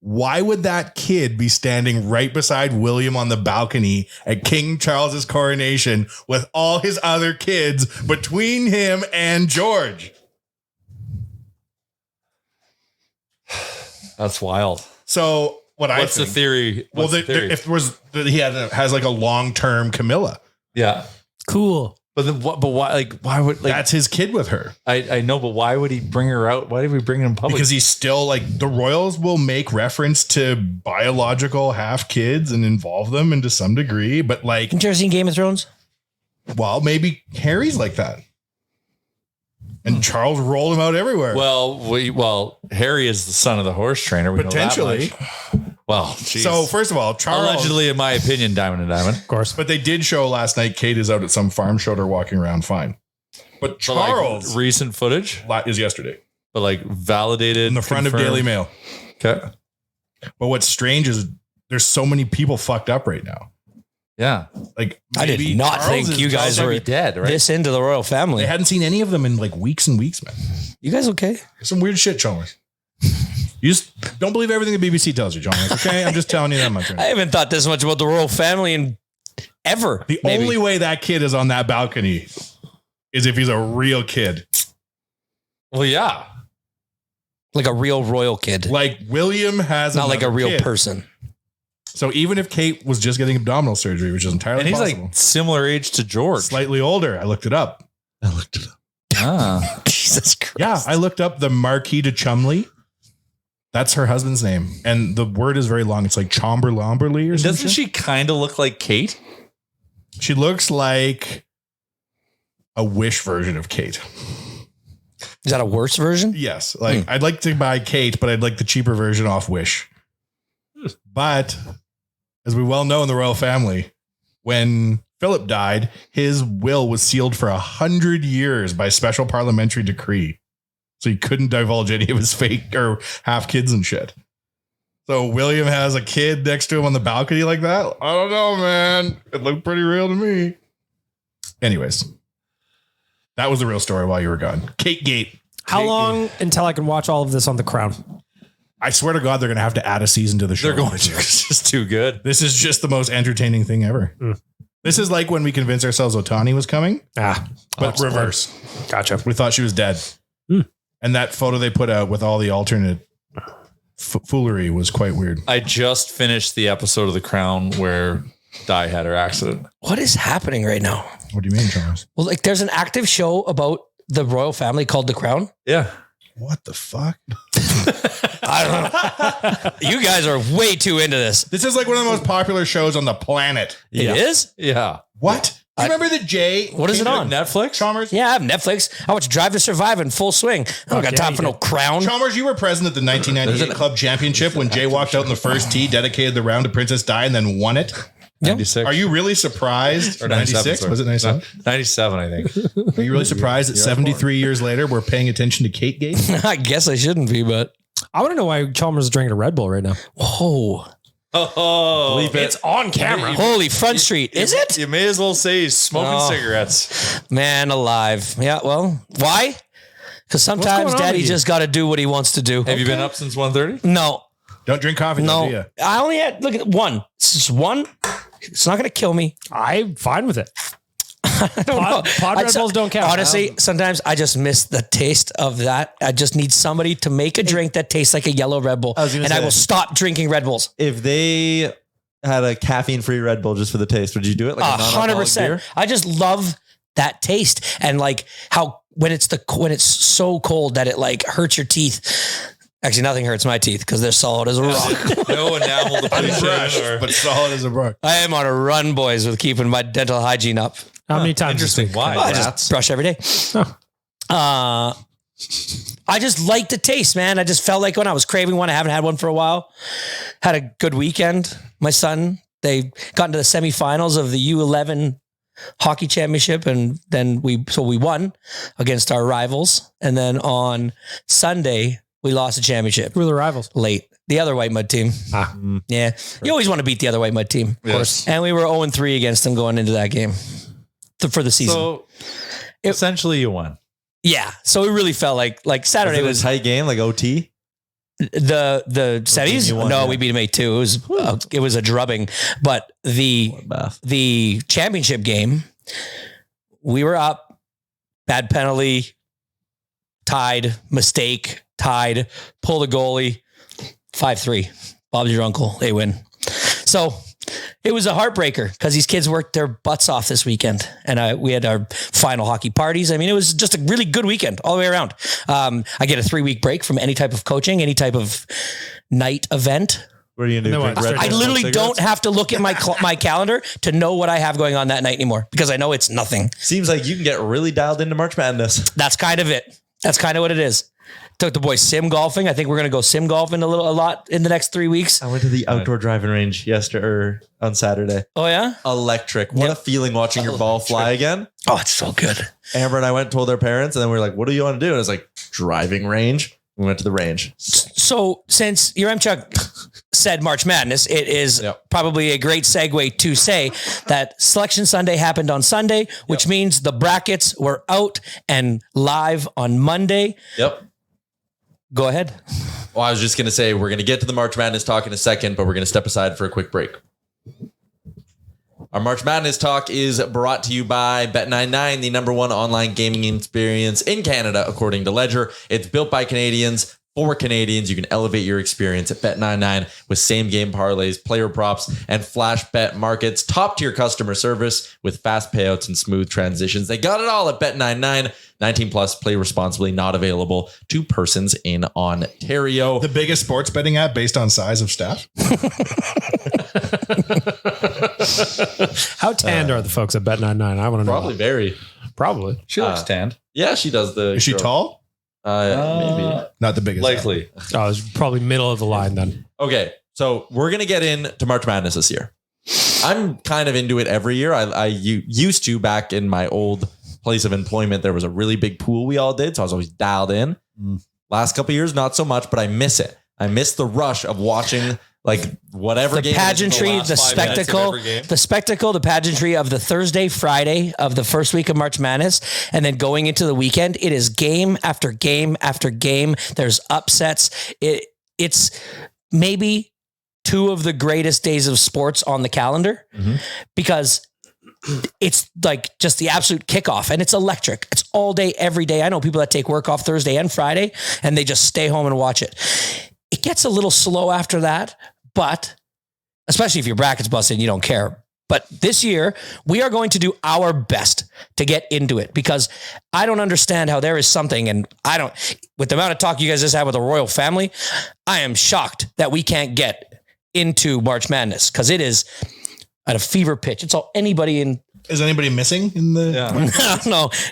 why would that kid be standing right beside William on the balcony at King Charles's coronation with all his other kids between him and George? That's wild. So What's the theory? Well, if there was, has like a long-term Camilla. Yeah. Cool. But then what? But why? Like, why would that's his kid with her? I know, but why would he bring her out? Why did we bring him in public? Because he's still like the royals will make reference to biological half kids and involve them into some degree, but like, Have you ever seen Game of Thrones? well, maybe Harry's like that, and Charles rolled him out everywhere. Well, Harry is the son of the horse trainer. We Potentially. know that much. Well, geez. So first of all, Charles allegedly, in my opinion, Diamond and Diamond. Of course. But they did show last night Kate is out at some farm show. They're walking around fine. But So, like, Charles recent footage, is yesterday but like validated in the front confirmed. of Daily Mail. Okay. But what's strange is there's so many people fucked up right now. Yeah. Like I did maybe not Charles think is you guys just- were dead, right? this into the royal family. They hadn't seen any of them in like weeks and weeks, man. You guys okay? Some weird shit, Chalmers. You just don't believe everything the BBC tells you, Chalmers. Okay, I'm just telling you that much. I haven't thought this much about the royal family in ever. The maybe. only way that kid is on that balcony is if he's a real kid. Well, yeah. Like a real royal kid. Like William has Not like a another real kid. person. So even if Kate was just getting abdominal surgery, which is entirely And he's possible, like similar age to George. slightly older. I looked it up. Ah. Jesus Christ. Yeah, I looked up the Marquis de Chumley. That's her husband's name. And the word is very long. It's like Chomberlomberly or something. Doesn't she kind of look like Kate? She looks like a Wish version of Kate. Is that a worse version? Yes. Like I'd like to buy Kate, but I'd like the cheaper version off Wish. But as we well know in the royal family, when Philip died, his will was sealed for 100 years by special parliamentary decree. So he couldn't divulge any of his fake or half kids and shit. So William has a kid next to him on the balcony like that. I don't know, man. It looked pretty real to me. Anyways, that was the real story while you were gone. Kate Gate. How Kate long Gate. until I can watch all of this on The Crown? I swear to God, they're going to have to add a season to the show. They're going to. It's just too good. This is just the most entertaining thing ever. This is like when we convinced ourselves Otani was coming, but reverse. Gotcha. We thought she was dead. And that photo they put out with all the alternate foolery was quite weird. I just finished the episode of The Crown where Di had her accident. What is happening right now? What do you mean, Charles? Well, like there's an active show about the royal family called The Crown. Yeah. What the fuck? I don't know. You guys are way too into this. This is like one of the most popular shows on the planet. It is? Yeah. What? You remember the Jay? What is it on? Netflix? Chalmers? Yeah, I have Netflix. I watch Drive to Survive in full swing. I don't got time for no Crown. Chalmers, you were present at the 1998 Club Championship when Jay walked out in the first tee, dedicated the round to Princess Di, and then won it. 96. Are you really surprised? Or 97, 96? sorry. Was it 97? 97, I think. Are you really surprised that 73 years later we're paying attention to Kate Gate? I guess I shouldn't be, but I want to know why Chalmers is drinking a Red Bull right now. whoa. Oh, It's on camera. Holy Front Street. Is it? You may as well say he's smoking Oh. cigarettes. Man alive. Yeah, well, why? Because sometimes going on daddy with you? just got to do what he wants to do. Have you been up since 1:30? No, Don't drink coffee, though, do no. you? I only had, look at one. It's just one. It's not going to kill me. I'm fine with it. I don't know. Pod Red Bulls don't count. Honestly, sometimes I just miss the taste of that. I just need somebody to make a drink that tastes like a yellow Red Bull. was gonna And I say- will stop drinking Red Bulls. If they had a caffeine-free Red Bull just for the taste, would you do it? Like a non-alcoholic 100%. beer? I just love that taste. And like how when it's so cold that it like hurts your teeth. Actually, nothing hurts my teeth because they're solid as a rock. No enamel Unbrushed, depletion. but solid as a rock. I am on a run, boys, with keeping my dental hygiene up. How many times? Interesting. Why? I just brush every day. I just like the taste, man. I just felt like when I was craving one, I haven't had one for a while. Had a good weekend. My son, they got into the semifinals of the U11 hockey championship, and then we won against our rivals. And then on Sunday, we lost the championship Who are the rivals? late. The other white mud team. Yeah. You always want to beat the other white mud team. Of course. And we were 0-3 against them going into that game for the season. So essentially you won. Yeah. So it really felt like Saturday Was it was a tight game, like OT? The semis? you won, No, yeah. we beat them 8-2. It was a drubbing. But the championship game, we were up, bad penalty, tied, mistake, tied, pull the goalie, 5-3. Bob's your uncle. They win. So it was a heartbreaker because these kids worked their butts off this weekend, and we had our final hockey parties. I mean, it was just a really good weekend all the way around. I get a 3-week break from any type of coaching, any type of night event. What are you gonna do? No, Drink I Red I Bull, literally smoke don't cigarettes? have to look at my calendar to know what I have going on that night anymore because I know it's nothing. Seems like you can get really dialed into March Madness. That's kind of it. That's kind of what it is. Took the boys sim golfing. I think we're going to go sim golfing a lot in the next 3 weeks. I went to the outdoor driving range on Saturday. Oh yeah. Electric. What a feeling watching your ball fly again. Oh, it's so good. Amber and I went and told our parents, and then we were like, what do you want to do? And it was like, driving range. We went to the range. So since Yaremchuk said March Madness, it is probably a great segue to say that Selection Sunday happened on Sunday, which means the brackets were out and live on Monday. Yep. Go ahead. Well, I was just going to say, we're going to get to the March Madness talk in a second, but we're going to step aside for a quick break. Our March Madness talk is brought to you by Bet99, the #1 online gaming experience in Canada, according to Ledger. It's built by Canadians for Canadians. You can elevate your experience at Bet99 with same game parlays, player props, and flash bet markets. Top tier customer service with fast payouts and smooth transitions. They got it all at Bet99. 19 plus, play responsibly, not available to persons in Ontario. The biggest sports betting app based on size of staff. How tanned are the folks at Bet99? I want to know. Probably very. Probably. She looks tanned. Yeah, she does the. Is she tall? Maybe. Not the biggest. Likely. Oh, it's probably middle of the line then. Okay, so we're going to get into March Madness this year. I'm kind of into it every year. I used to back in my old place of employment. There was a really big pool we all did, so I was always dialed in. Last couple of years, not so much, but I miss it. I miss the rush of watching like whatever The game. pageantry, the spectacle, the pageantry of the Thursday, Friday of the first week of March Madness, and then going into the weekend. It is game after game after game. There's upsets. It's maybe 2 of the greatest days of sports on the calendar because it's like just the absolute kickoff and it's electric. It's all day, every day. I know people that take work off Thursday and Friday and they just stay home and watch it. It gets a little slow after that, but especially if your bracket's busted, you don't care. But this year we are going to do our best to get into it because I don't understand how there is something. And with the amount of talk you guys just had with the royal family, I am shocked that we can't get into March Madness because it is at a fever pitch. It's all anybody in. Is anybody missing in the?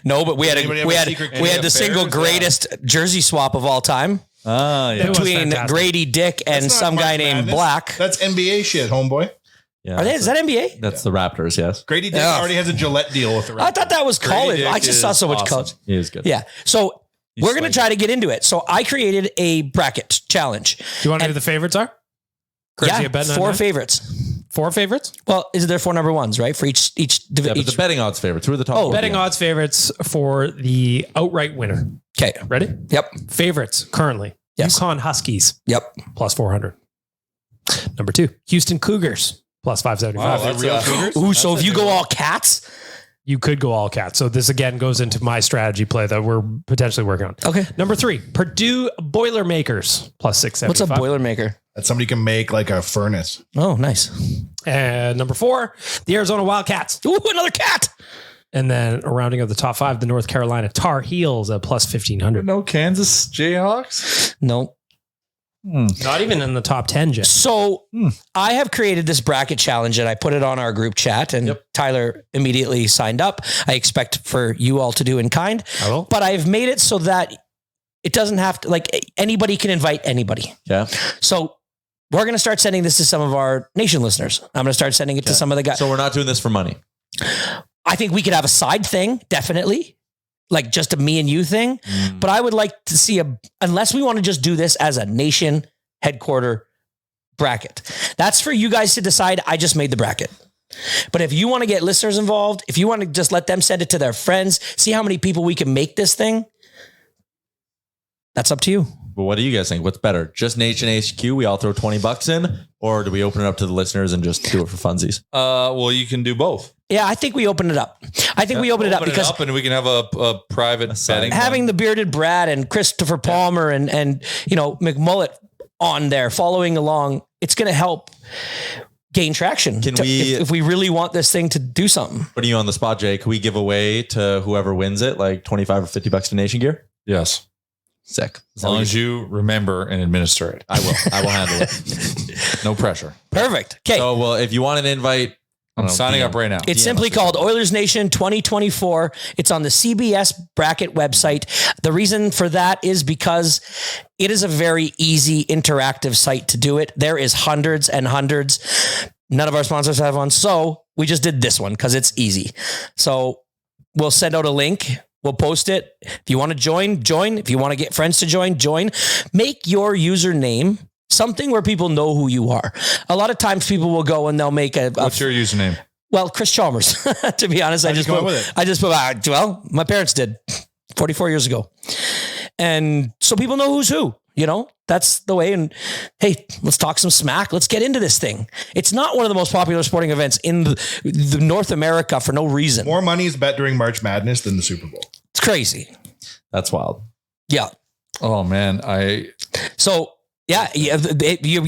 No, but we had the single greatest jersey swap of all time between Grady Dick and some guy named Black. That's NBA shit, homeboy. Yeah, Is that NBA? That's the Raptors. Yes, Grady Dick already has a Gillette deal with the Raptors. I thought that was college. I just saw so much college. he is good. Yeah. So we're going to try to get into it. So I created a bracket challenge. Do you want to know who the favorites are? Courtesy of Bet99? 4 favorites. 4 favorites? Well, is there 4 number ones, right? For each Yeah, but the betting odds favorites. Who are the top? Betting odds favorites for the outright winner. Okay. Ready? Yep. Favorites currently. Yes. UConn Huskies. Yep. Plus 400. Number 2, Houston Cougars. Plus 575. Wow, that's real Cougars? Ooh, so if you go all Cats. You could go all Cats. So this again goes into my strategy play that we're potentially working on. Okay. Number 3, Purdue Boilermakers. Plus 675. What's a Boilermaker? That somebody can make like a furnace. Oh, nice. And number 4, the Arizona Wildcats. Ooh, another cat. And then rounding of the top 5, the North Carolina Tar Heels at plus 1,500. No Kansas Jayhawks? No. Not even in the top 10, Jim. So I have created this bracket challenge and I put it on our group chat and Tyler immediately signed up. I expect for you all to do in kind, but I've made it so that it doesn't have to, like, anybody can invite anybody. Yeah. So we're going to start sending this to some of our nation listeners. I'm going to start sending it to some of the guys. So we're not doing this for money. I think we could have a side thing. Definitely. Like just a me and you thing. But I would like to see unless we want to just do this as a nation headquarter bracket. That's for you guys to decide. I just made the bracket. But if you want to get listeners involved, if you want to just let them send it to their friends, see how many people we can make this thing. That's up to you. But what do you guys think? What's better? Just Nation HQ, we all throw $20 in, or do we open it up to the listeners and just do it for funsies? Well, you can do both. Yeah, I think we open it up. We open it up because and we can have a private betting. Having the bearded Brad and Christopher Palmer and McMullet on there following along, it's going to help gain traction. If we really want this thing to do something. Putting you on the spot, Jay, can we give away to whoever wins it like $25 or $50 to Nation Gear? Yes. Sick. As long as you remember and administer it. I will handle it. No pressure. Perfect. Okay. So, well, if you want an invite, I'm signing up right now. It's simply called Oilers Nation 2024. It's on the CBS bracket website. The reason for that is because it is a very easy interactive site to do it. There is hundreds and hundreds. None of our sponsors have one. So we just did this one because it's easy. So we'll send out a link. We'll post it. If you want to join. If you want to get friends to join. Make your username something where people know who you are. A lot of times people will go and they'll make What's your username? Well, Chris Chalmers. To be honest, I just put, well, my parents did 44 years ago. And so people know who's who, that's the way. And hey, let's talk some smack. Let's get into this thing. It's not one of the most popular sporting events in the North America for no reason. More money is bet during March Madness than the Super Bowl. It's crazy. That's wild. Yeah. Oh man. Yeah, you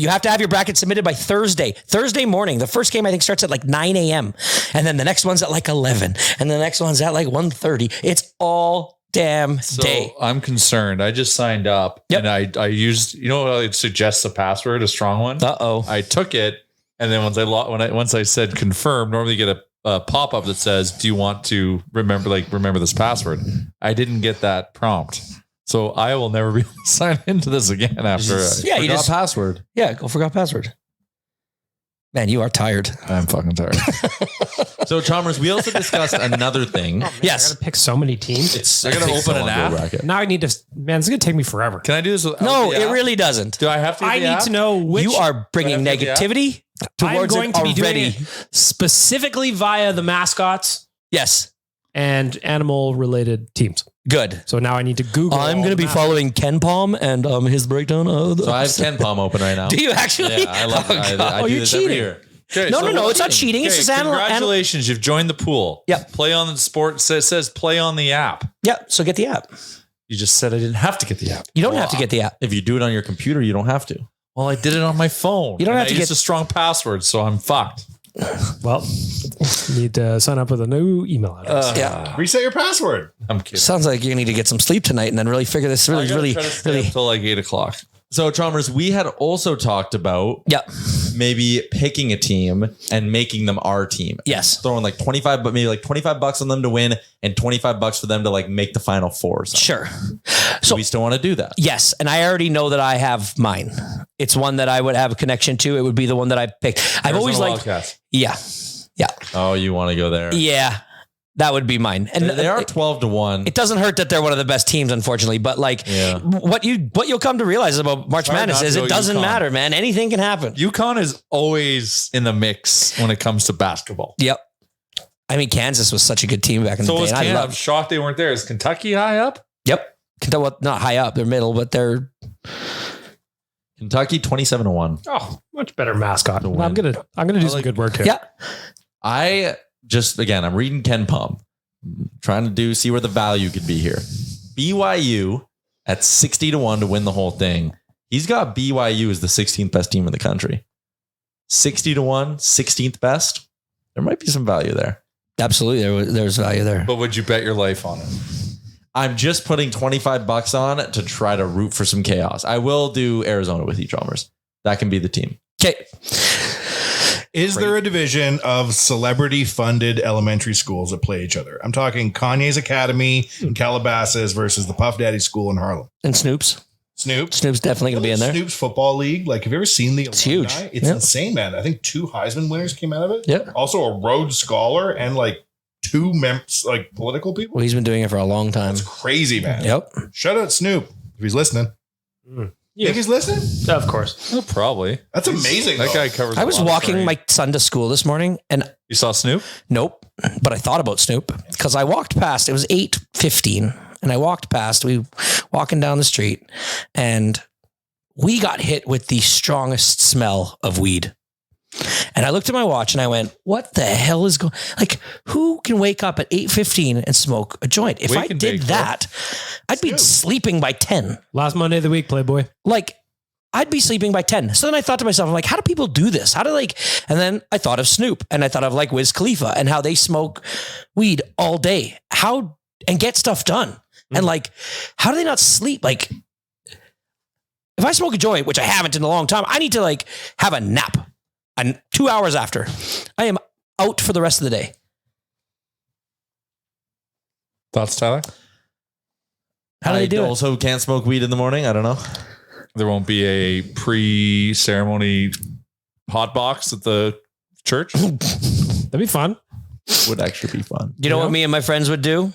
have to have your bracket submitted by Thursday morning. The first game I think starts at like 9 a.m. and then the next one's at like 11 and the next one's at like 1:30. It's all damn day. I'm concerned. I just signed up and I used, it suggests a password, a strong one. I took it. And then once I said confirm, normally you get a pop-up that says, do you want to remember this password? I didn't get that prompt. So I will never be able to sign into this again after. You just password. Yeah, go forgot password. Man, you are tired. I'm fucking tired. So Chalmers, we also discussed another thing. Yes. I got to pick so many teams. I got to open an app. Now I need to, man, it's going to take me forever. Can I do this without No, the app? it really doesn't. Do I have to? I need to know which. You are bringing negativity I'm towards going it to be doing already. it specifically via the mascots Yes. and animal related teams. Good. So now I need to Google. I'm going to be following Ken Palm and his breakdown of the. So I have Ken Palm open right now. Do you actually? Yeah, I love it. I do you're this cheating. every year. Okay, No, it's not cheating. It's just animal. Congratulations, you've joined the pool. Yep. Play on the sport. Says play on the app. Yeah. So get the app. You just said I didn't have to get the app. You don't have to get the app. If you do it on your computer, you don't have to. Well, I did it on my phone. You don't have to use get a strong password, so I'm fucked. Well, you need to sign up with a new email address. Yeah. Reset your password. I'm kidding. Sounds like you need to get some sleep tonight and then really figure this really. Until like 8:00. So Chalmers, we had also talked about maybe picking a team and making them our team. Yes. Throwing like $25 on them to win and $25 for them to like make the Final Four. Or something. Sure. So we still want to do that. Yes. And I already know that I have mine. It's one that I would have a connection to. It would be the one that I picked. I've always liked. Yeah. Yeah. Oh, you want to go there? Yeah. That would be mine. And they are 12-1. It doesn't hurt that they're one of the best teams, unfortunately. But what you'll come to realize about March Madness is it doesn't matter, man. Anything can happen. UConn is always in the mix when it comes to basketball. Yep. I mean, Kansas was such a good team back in the day. I'm shocked they weren't there. Is Kentucky high up? Yep. Kentucky, well, not high up. They're middle, but they're Kentucky 27-1. Oh, much better mascot. I'm gonna do some good work here. Yeah. I'm reading Ken Palm, trying to see where the value could be here. BYU at 60-1 to win the whole thing. He's got BYU as the 16th best team in the country. 60-1, 16th best. There might be some value there. Absolutely. There's value there. But would you bet your life on it? I'm just putting $25 on to try to root for some chaos. I will do Arizona with you, Chalmers. That can be the team. Okay. Is there a division of celebrity-funded elementary schools that play each other? I'm talking Kanye's Academy in Calabasas versus the Puff Daddy School in Harlem. And Snoop's definitely going to be in there. Snoop's football league. Like, have you ever seen the It's huge. It's insane, man. I think 2 Heisman winners came out of it. Yeah. Also a Rhodes Scholar and like 2 political people. Well, he's been doing it for a long time. That's crazy, man. Yep. Shout out Snoop if he's listening. Yeah. Think he's listening? Of course. Oh, probably. That's amazing. That guy covers. I was walking my son to school this morning and You saw Snoop? nope, but I thought about Snoop because I walked past. It was 8:15 and I walked past, walking down the street, and we got hit with the strongest smell of weed. And I looked at my watch and I went, what the hell is going, like, who can wake up at 8:15 and smoke a joint? If I did that, I'd be sleeping by 10. Last Monday of the week, Playboy. Like, I'd be sleeping by 10. So then I thought to myself, I'm like, how do people do this? How do and then I thought of Snoop, and I thought of like Wiz Khalifa and how they smoke weed all day. And get stuff done. And like, how do they not sleep? Like, if I smoke a joint, which I haven't in a long time, I need to like have a nap. And 2 hours after, I am out for the rest of the day. Thoughts, Tyler? How do they do it? Also can't smoke weed in the morning. I don't know. There won't be a pre-ceremony hot box at the church. That'd be fun. Would actually be fun. You know what me and my friends would do?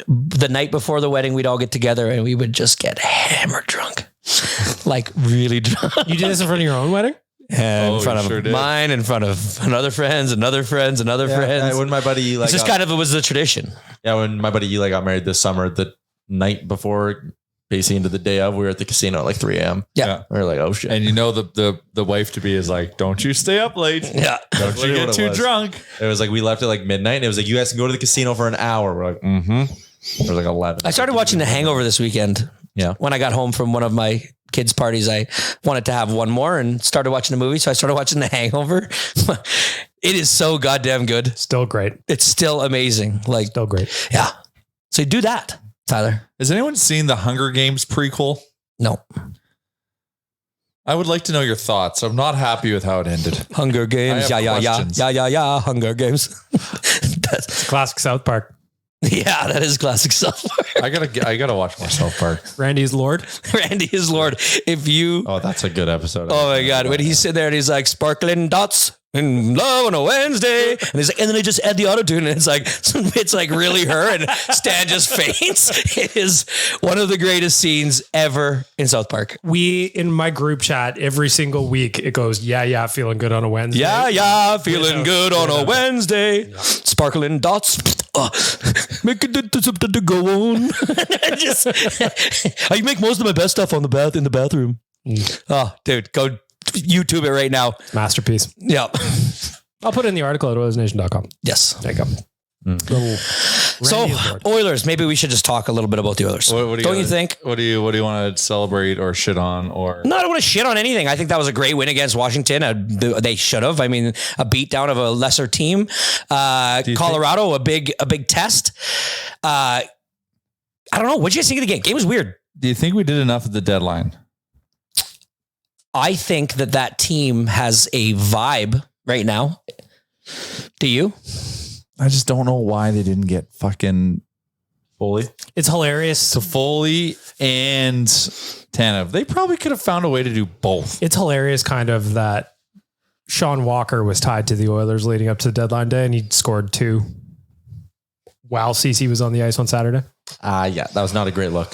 The night before the wedding, we'd all get together and we would just get hammered drunk. Like really drunk. You did this in front of your own wedding? In front of mine, in front of another friends, another friends. When my buddy Eli, it's just kind of, it was the tradition. Yeah, when my buddy Eli got married this summer, the night before, basically into the day of, we were at the casino at like 3 a.m. Yeah. We were like, oh shit. And you know, the wife to be is like, don't you stay up late. Yeah. Don't you get too drunk. It was like, we left at like midnight and it was like, you guys can go to the casino for an hour. We're like, It was like 11. I started watching The Hangover this weekend. Yeah. When I got home from one of my kids' parties, I wanted to have one more and started watching the movie. So I started watching The Hangover. It is so goddamn good. Still great. It's still amazing. Like, Still great. yeah. So do that, Tyler. Has anyone seen the Hunger Games prequel? No. I would like to know your thoughts. I'm not happy with how it ended. Hunger Games. I have questions. Yeah. Hunger Games. That's, Classic South Park. yeah, that is classic South Park. I gotta watch more South Park. Randy is Lord. Randy is Lord. If you, Oh, that's a good episode. oh my God, when he's sitting there and he's like sparkling dots in love on a Wednesday, and he's like, and then I just add the auto tune, and it's like really her, and Stan just faints. It is one of the greatest scenes ever in South Park. We, in my group chat, every single week, it goes, yeah, feeling good on a Wednesday. Yeah, feeling good on a Wednesday. Sparkling dots. Make it to go on. Just, I make most of my best stuff in the bathroom. Oh, dude, go YouTube it right now. Masterpiece. Yeah. I'll put it in the article at oilersnation.com. Yes. There you go. So Oilers, maybe we should just talk a little bit about the Oilers. What Don't you think? What do you want to celebrate or shit on? Or No, I don't want to shit on anything. I think that was a great win against Washington. They should have. I mean, a beatdown of a lesser team. Colorado, a big test. I don't know. What did you guys think of the game? Game was weird. do you think we did enough at the deadline? I think that team has a vibe right now. Do you? I just don't know why they didn't get fucking Foley. It's hilarious. Foley and Tanev. They probably could have found a way to do both. It's hilarious kind of that Sean Walker was tied to the Oilers leading up to the deadline day and he scored 2 while CeCe was on the ice on Saturday. Yeah, that was not a great look.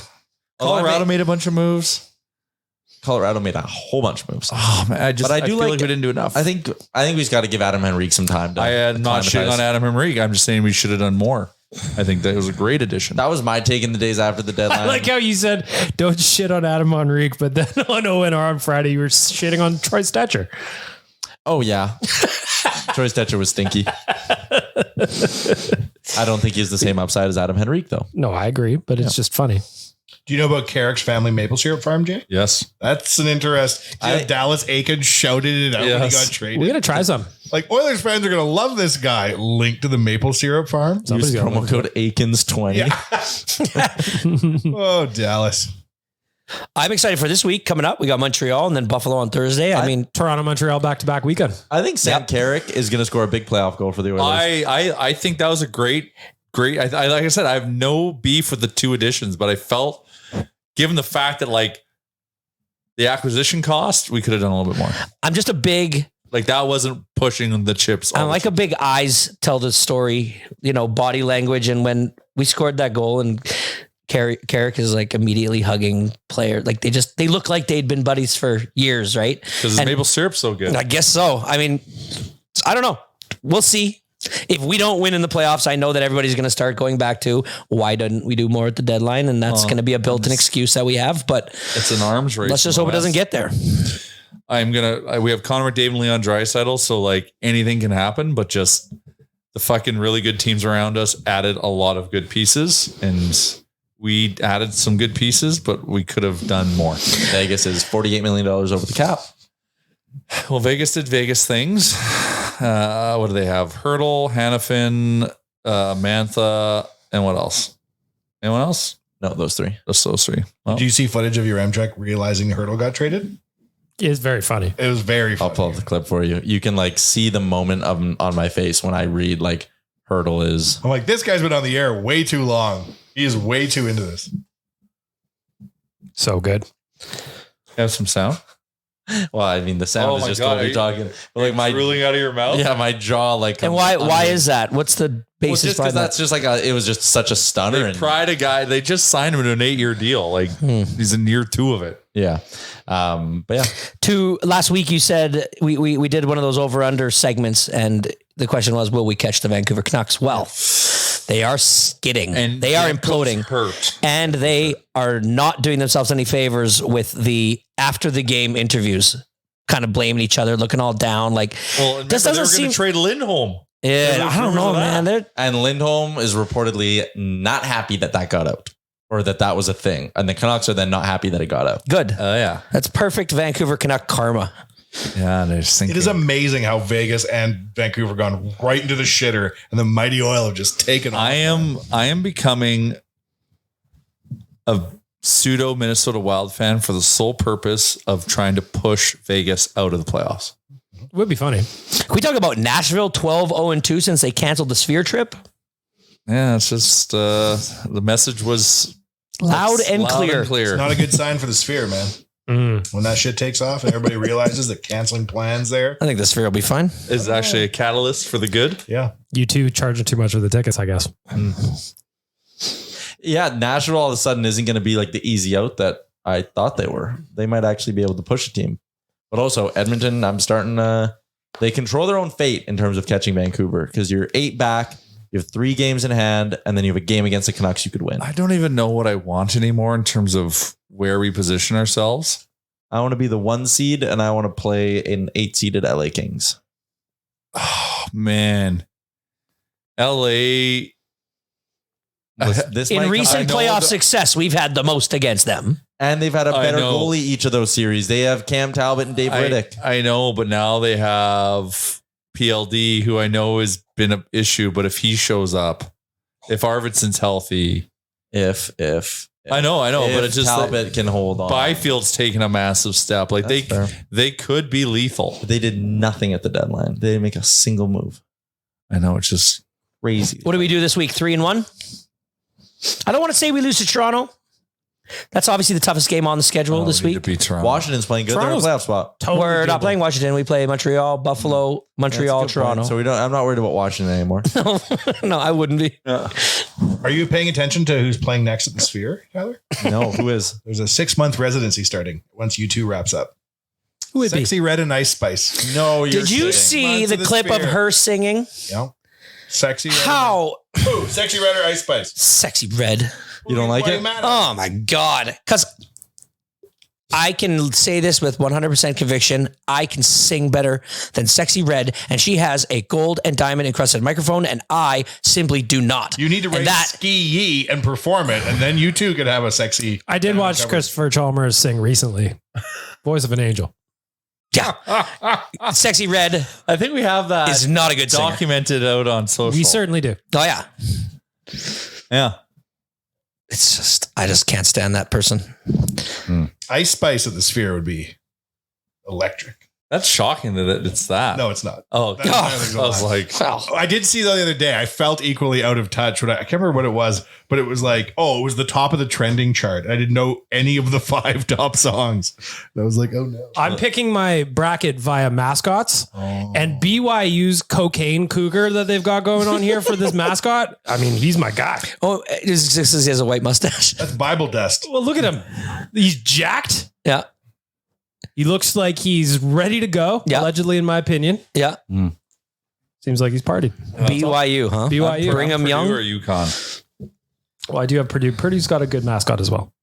Colorado made a bunch of moves. Colorado made a whole bunch of moves. Oh man, I feel like we didn't do enough. I think we just got to give Adam Henrique some time. I am not shitting on Adam Henrique. I'm just saying we should have done more. I think that was a great addition. That was my take in the days after the deadline. I like how you said, don't shit on Adam Henrique, but then on ONR on Friday, you were shitting on Troy Stetcher. Oh, yeah. Troy Stetcher was stinky. I don't think he has the same upside as Adam Henrique, though. No, I agree, but it's just funny. Do you know about Carrick's family maple syrup farm, Jay? Yes. That's an interest. Dallas Aiken shouted it out when he got traded. We're going to try some. Like, Oilers fans are going to love this guy. Link to the maple syrup farm. Use promo code Aikens20. Yeah. Oh, Dallas. I'm excited for this week coming up. We got Montreal and then Buffalo on Thursday. I mean, Toronto, Montreal back-to-back weekend. I think Sam Carrick is going to score a big playoff goal for the Oilers. I think that was a great. Like I said, I have no beef with the 2 additions, but I felt, given the fact that like the acquisition cost, we could have done a little bit more. I'm just a big, like that wasn't pushing the chips. I'm like a big eyes tell the story, body language. And when we scored that goal and Carrick is like immediately hugging player. Like they look like they'd been buddies for years. Right. Because maple syrup's so good. I guess so. I mean, I don't know. We'll see. If we don't win in the playoffs, I know that everybody's going to start going back to why didn't we do more at the deadline? And that's going to be a built-in excuse that we have, but it's an arms race. Let's just hope it doesn't get there. We have Connor McDavid and Leon Draisaitl. So like anything can happen, but just the fucking really good teams around us added a lot of good pieces, and we added some good pieces, but we could have done more. Vegas is $48 million over the cap. Well, Vegas did Vegas things. What do they have? Hurdle, Hannafin, Mantha, and what else? Anyone else? No, those three. Just those three. Well, Did you see footage of Yaremchuk realizing Hurdle got traded? It's very funny. It was very funny. I'll pull up the clip for you. You can like see the moment on my face when I read like Hurdle is. I'm like, this guy's been on the air way too long. He is way too into this. So good. have some sound. Well, I mean, the sound is just what you're talking. But like my drooling out of your mouth. Yeah, my jaw like. And why is that? What's the basis? Just because that's just like it was just such a stunner. They pried a guy. They just signed him to an 8-year deal. Like he's in year 2 of it. Yeah. But yeah. Last week you said we did one of those over under segments, and the question was, will we catch the Vancouver Canucks? Well, they are skidding and they are imploding, hurt, and they are not doing themselves any favors with the after the game interviews, kind of blaming each other, looking all down. Like, well, this doesn't seem to trade Lindholm. Yeah, I don't know, man. And Lindholm is reportedly not happy that got out, or that was a thing. And the Canucks are then not happy that it got out. Good. Yeah. That's perfect Vancouver Canuck karma. Yeah, they're just thinking. It is amazing how Vegas and Vancouver gone right into the shitter, and the mighty oil have just taken off. I am becoming a pseudo Minnesota Wild fan for the sole purpose of trying to push Vegas out of the playoffs. Would be funny. Can we talk about Nashville 12-0-2 since they canceled the Sphere trip? Yeah, it's just the message was loud and clear. It's not a good sign for the Sphere, man. When that shit takes off and everybody realizes that canceling plans there. I think the Sphere will be fine. Is actually a catalyst for the good. Yeah. You two charging too much for the tickets, I guess. Yeah, Nashville all of a sudden isn't going to be like the easy out that I thought they were. They might actually be able to push a team. But also Edmonton, I'm starting they control their own fate in terms of catching Vancouver, because you're 8 back, you have 3 games in hand, and then you have a game against the Canucks you could win. I don't even know what I want anymore in terms of where we position ourselves. I want to be the 1 seed, and I want to play an 8-seeded LA Kings. Oh man, LA. In recent playoff success, we've had the most against them. And they've had a better goalie each of those series. They have Cam Talbot and Dave Riddick. I know, but now they have PLD, who I know has been an issue, but if he shows up, if Arvidsson's healthy, if I know, but it's just Talbot can hold on. Byfield's taking a massive step. Like they could be lethal. But they did nothing at the deadline. They didn't make a single move. I know, it's just crazy. What do we do this week? 3-1? I don't want to say we lose to Toronto. That's obviously the toughest game on the schedule this week. Washington's playing good. They're in a playoff spot. We're not playing Washington. We play Montreal, Buffalo, Montreal, Toronto. So I'm not worried about Washington anymore. No, I wouldn't be. Are you paying attention to who's playing next at the Sphere, Tyler? No, who is? There's a 6-month residency starting once U2 wraps up. Who would Sexy be? Red and Ice Spice. No, you're Did you see the clip of her singing? Yeah. Sexy Red. How? Ooh, Sexy Red or Ice Spice? Sexy Red. You don't like it? Oh my God. Because I can say this with 100% conviction. I can sing better than Sexy Red, and she has a gold and diamond encrusted microphone, and I simply do not. You need to raise Ski Yee and perform it, and then you too could have a sexy. I did watch Christopher Chalmers sing recently. Voice of an Angel. Yeah. Sexy Red. I think we have that. Is not a good singer. Documented out on social. We certainly do. Oh yeah. Yeah. It's just, I just can't stand that person. Ice Spice at the Sphere would be electric. That's shocking that it's that. No, it's not. Oh, That's God. I was like, I did see the other day. I felt equally out of touch when I can't remember what it was, but it was like, oh, it was the top of the trending chart. I didn't know any of the 5 top songs. And I was like, oh no. I'm picking my bracket via mascots, and BYU's cocaine cougar that they've got going on here for this mascot. I mean, he's my guy. Oh, he has a white mustache. That's Bible dust. Well, look at him. He's jacked. Yeah. He looks like he's ready to go, allegedly, in my opinion. Yeah. Seems like he's partied. BYU, huh? BYU. Brigham Young or UConn. Well, I do have Purdue. Purdue's got a good mascot as well.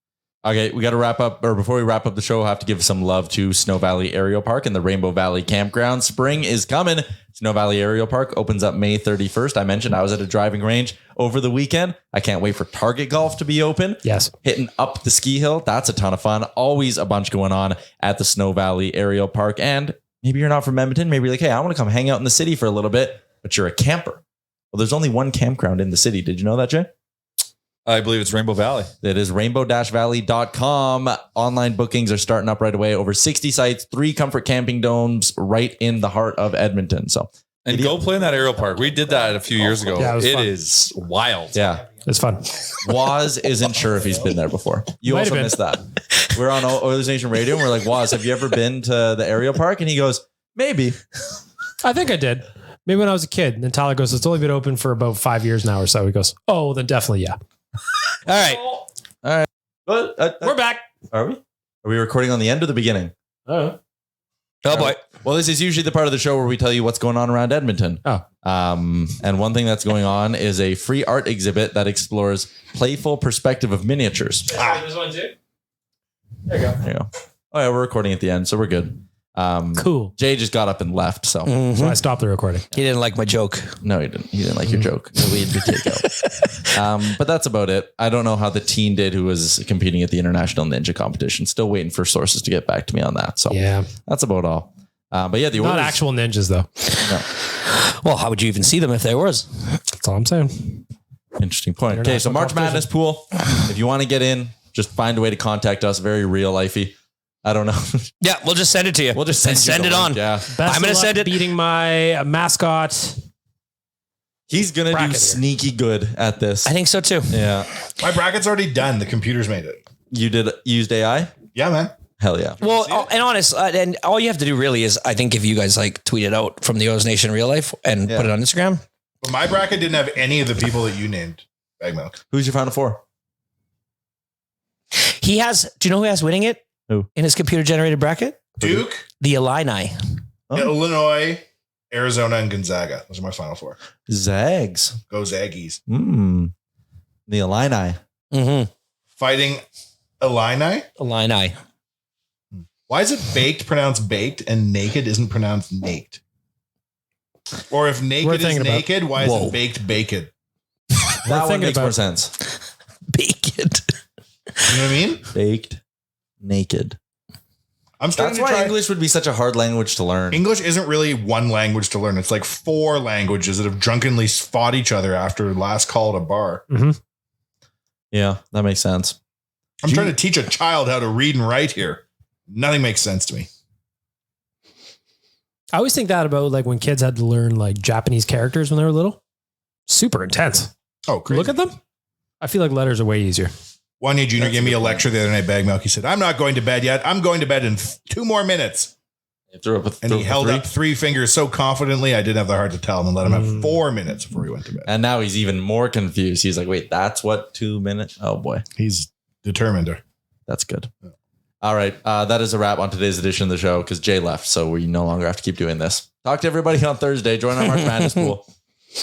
Okay, we got to wrap up, or before we wrap up the show, I have to give some love to Snow Valley Aerial Park and the Rainbow Valley Campground. Spring is coming. Snow Valley Aerial Park opens up May 31st. I mentioned I was at a driving range over the weekend. I can't wait for Target Golf to be open. Yes. Hitting up the ski hill. That's a ton of fun. Always a bunch going on at the Snow Valley Aerial Park. And maybe you're not from Edmonton. Maybe you're like, hey, I want to come hang out in the city for a little bit, but you're a camper. Well, there's only one campground in the city. Did you know that, Jay? I believe it's Rainbow Valley. That is rainbow-valley.com. Online bookings are starting up right away. Over 60 sites, 3 comfort camping domes right in the heart of Edmonton. So, and go play in that aerial park. We did that a few years ago. Yeah, it fun. is wild. Yeah. It's fun. Waz isn't sure if he's been there before. You Might also have missed that. We're on Oilers Nation Radio and we're like, Waz, have you ever been to the aerial park? And he goes, maybe. I think I did. Maybe when I was a kid. And then Tyler goes, it's only been open for about 5 years now or so. He goes, oh, well, then definitely, yeah. All right. We're back. Are we? Are we recording on the end or the beginning? Oh boy. Well, this is usually the part of the show where we tell you what's going on around Edmonton. Oh. And one thing that's going on is a free art exhibit that explores playful perspective of miniatures. There's one too. There you go. There you go. Oh yeah, we're recording at the end, so we're good. Cool. Jay just got up and left, so So I stopped the recording. He didn't like my joke. no, he didn't. He didn't like your joke. So we had to take out. But that's about it. I don't know how the teen did who was competing at the International Ninja Competition. Still waiting for sources to get back to me on that. So Yeah. that's about all. But yeah, the Not Oilers- actual ninjas, though. Well, how would you even see them if there was? That's all I'm saying. Interesting point. Okay, so International March competition. Madness pool. If you want to get in, just find a way to contact us. Very real lifey. I don't know. Yeah, we'll just send it to you. We'll just send it on. Yeah, Best I'm gonna of luck send it- beating my mascot. he's gonna do Bracket here. sneaky good at this. I think so too. Yeah, My bracket's already done. The computer's made it. you did used AI. Yeah, man. Hell yeah. Well, and honest, and all you have to do really is, I think, if you guys like tweet it out from the Oilers Nation real life and put it on Instagram. But my bracket didn't have any of the people that you named. Bag milk. Who's your final four? He has. Do you know who has winning it? Who? In his computer generated bracket? Duke, The Illini. Illinois, Arizona, and Gonzaga. Those are my final four. Zags. Go Zaggies. The Illini. Mm-hmm. Fighting Illini. Illini. Why is it baked pronounced baked and naked isn't pronounced naked? Or if We're naked is thinking about- naked, why is Whoa. it baked bacon? That one thinking makes more about- sense. Bacon. You know what I mean? Baked naked. I'm starting That's to why try. English would be such a hard language to learn. English isn't really one language to learn. It's like 4 languages that have drunkenly fought each other after last call at a bar. Yeah, that makes sense. I'm trying to teach a child how to read and write here. Nothing makes sense to me. I always think that about like when kids had to learn like Japanese characters when they were little. Super intense. Oh, crazy. Look at them. I feel like letters are way easier. Wanye Jr. gave me a lecture the other night, Bag Milk. He said, I'm not going to bed yet. I'm going to bed in 2 more minutes. And he held up 3 fingers so confidently, I didn't have the heart to tell him and let him have 4 minutes before he went to bed. And now he's even more confused. He's like, wait, that's what 2 minutes? Oh boy. He's determined. That's good. All right. That is a wrap on today's edition of the show because Jay left. So we no longer have to keep doing this. Talk to everybody on Thursday. Join our March Madness pool.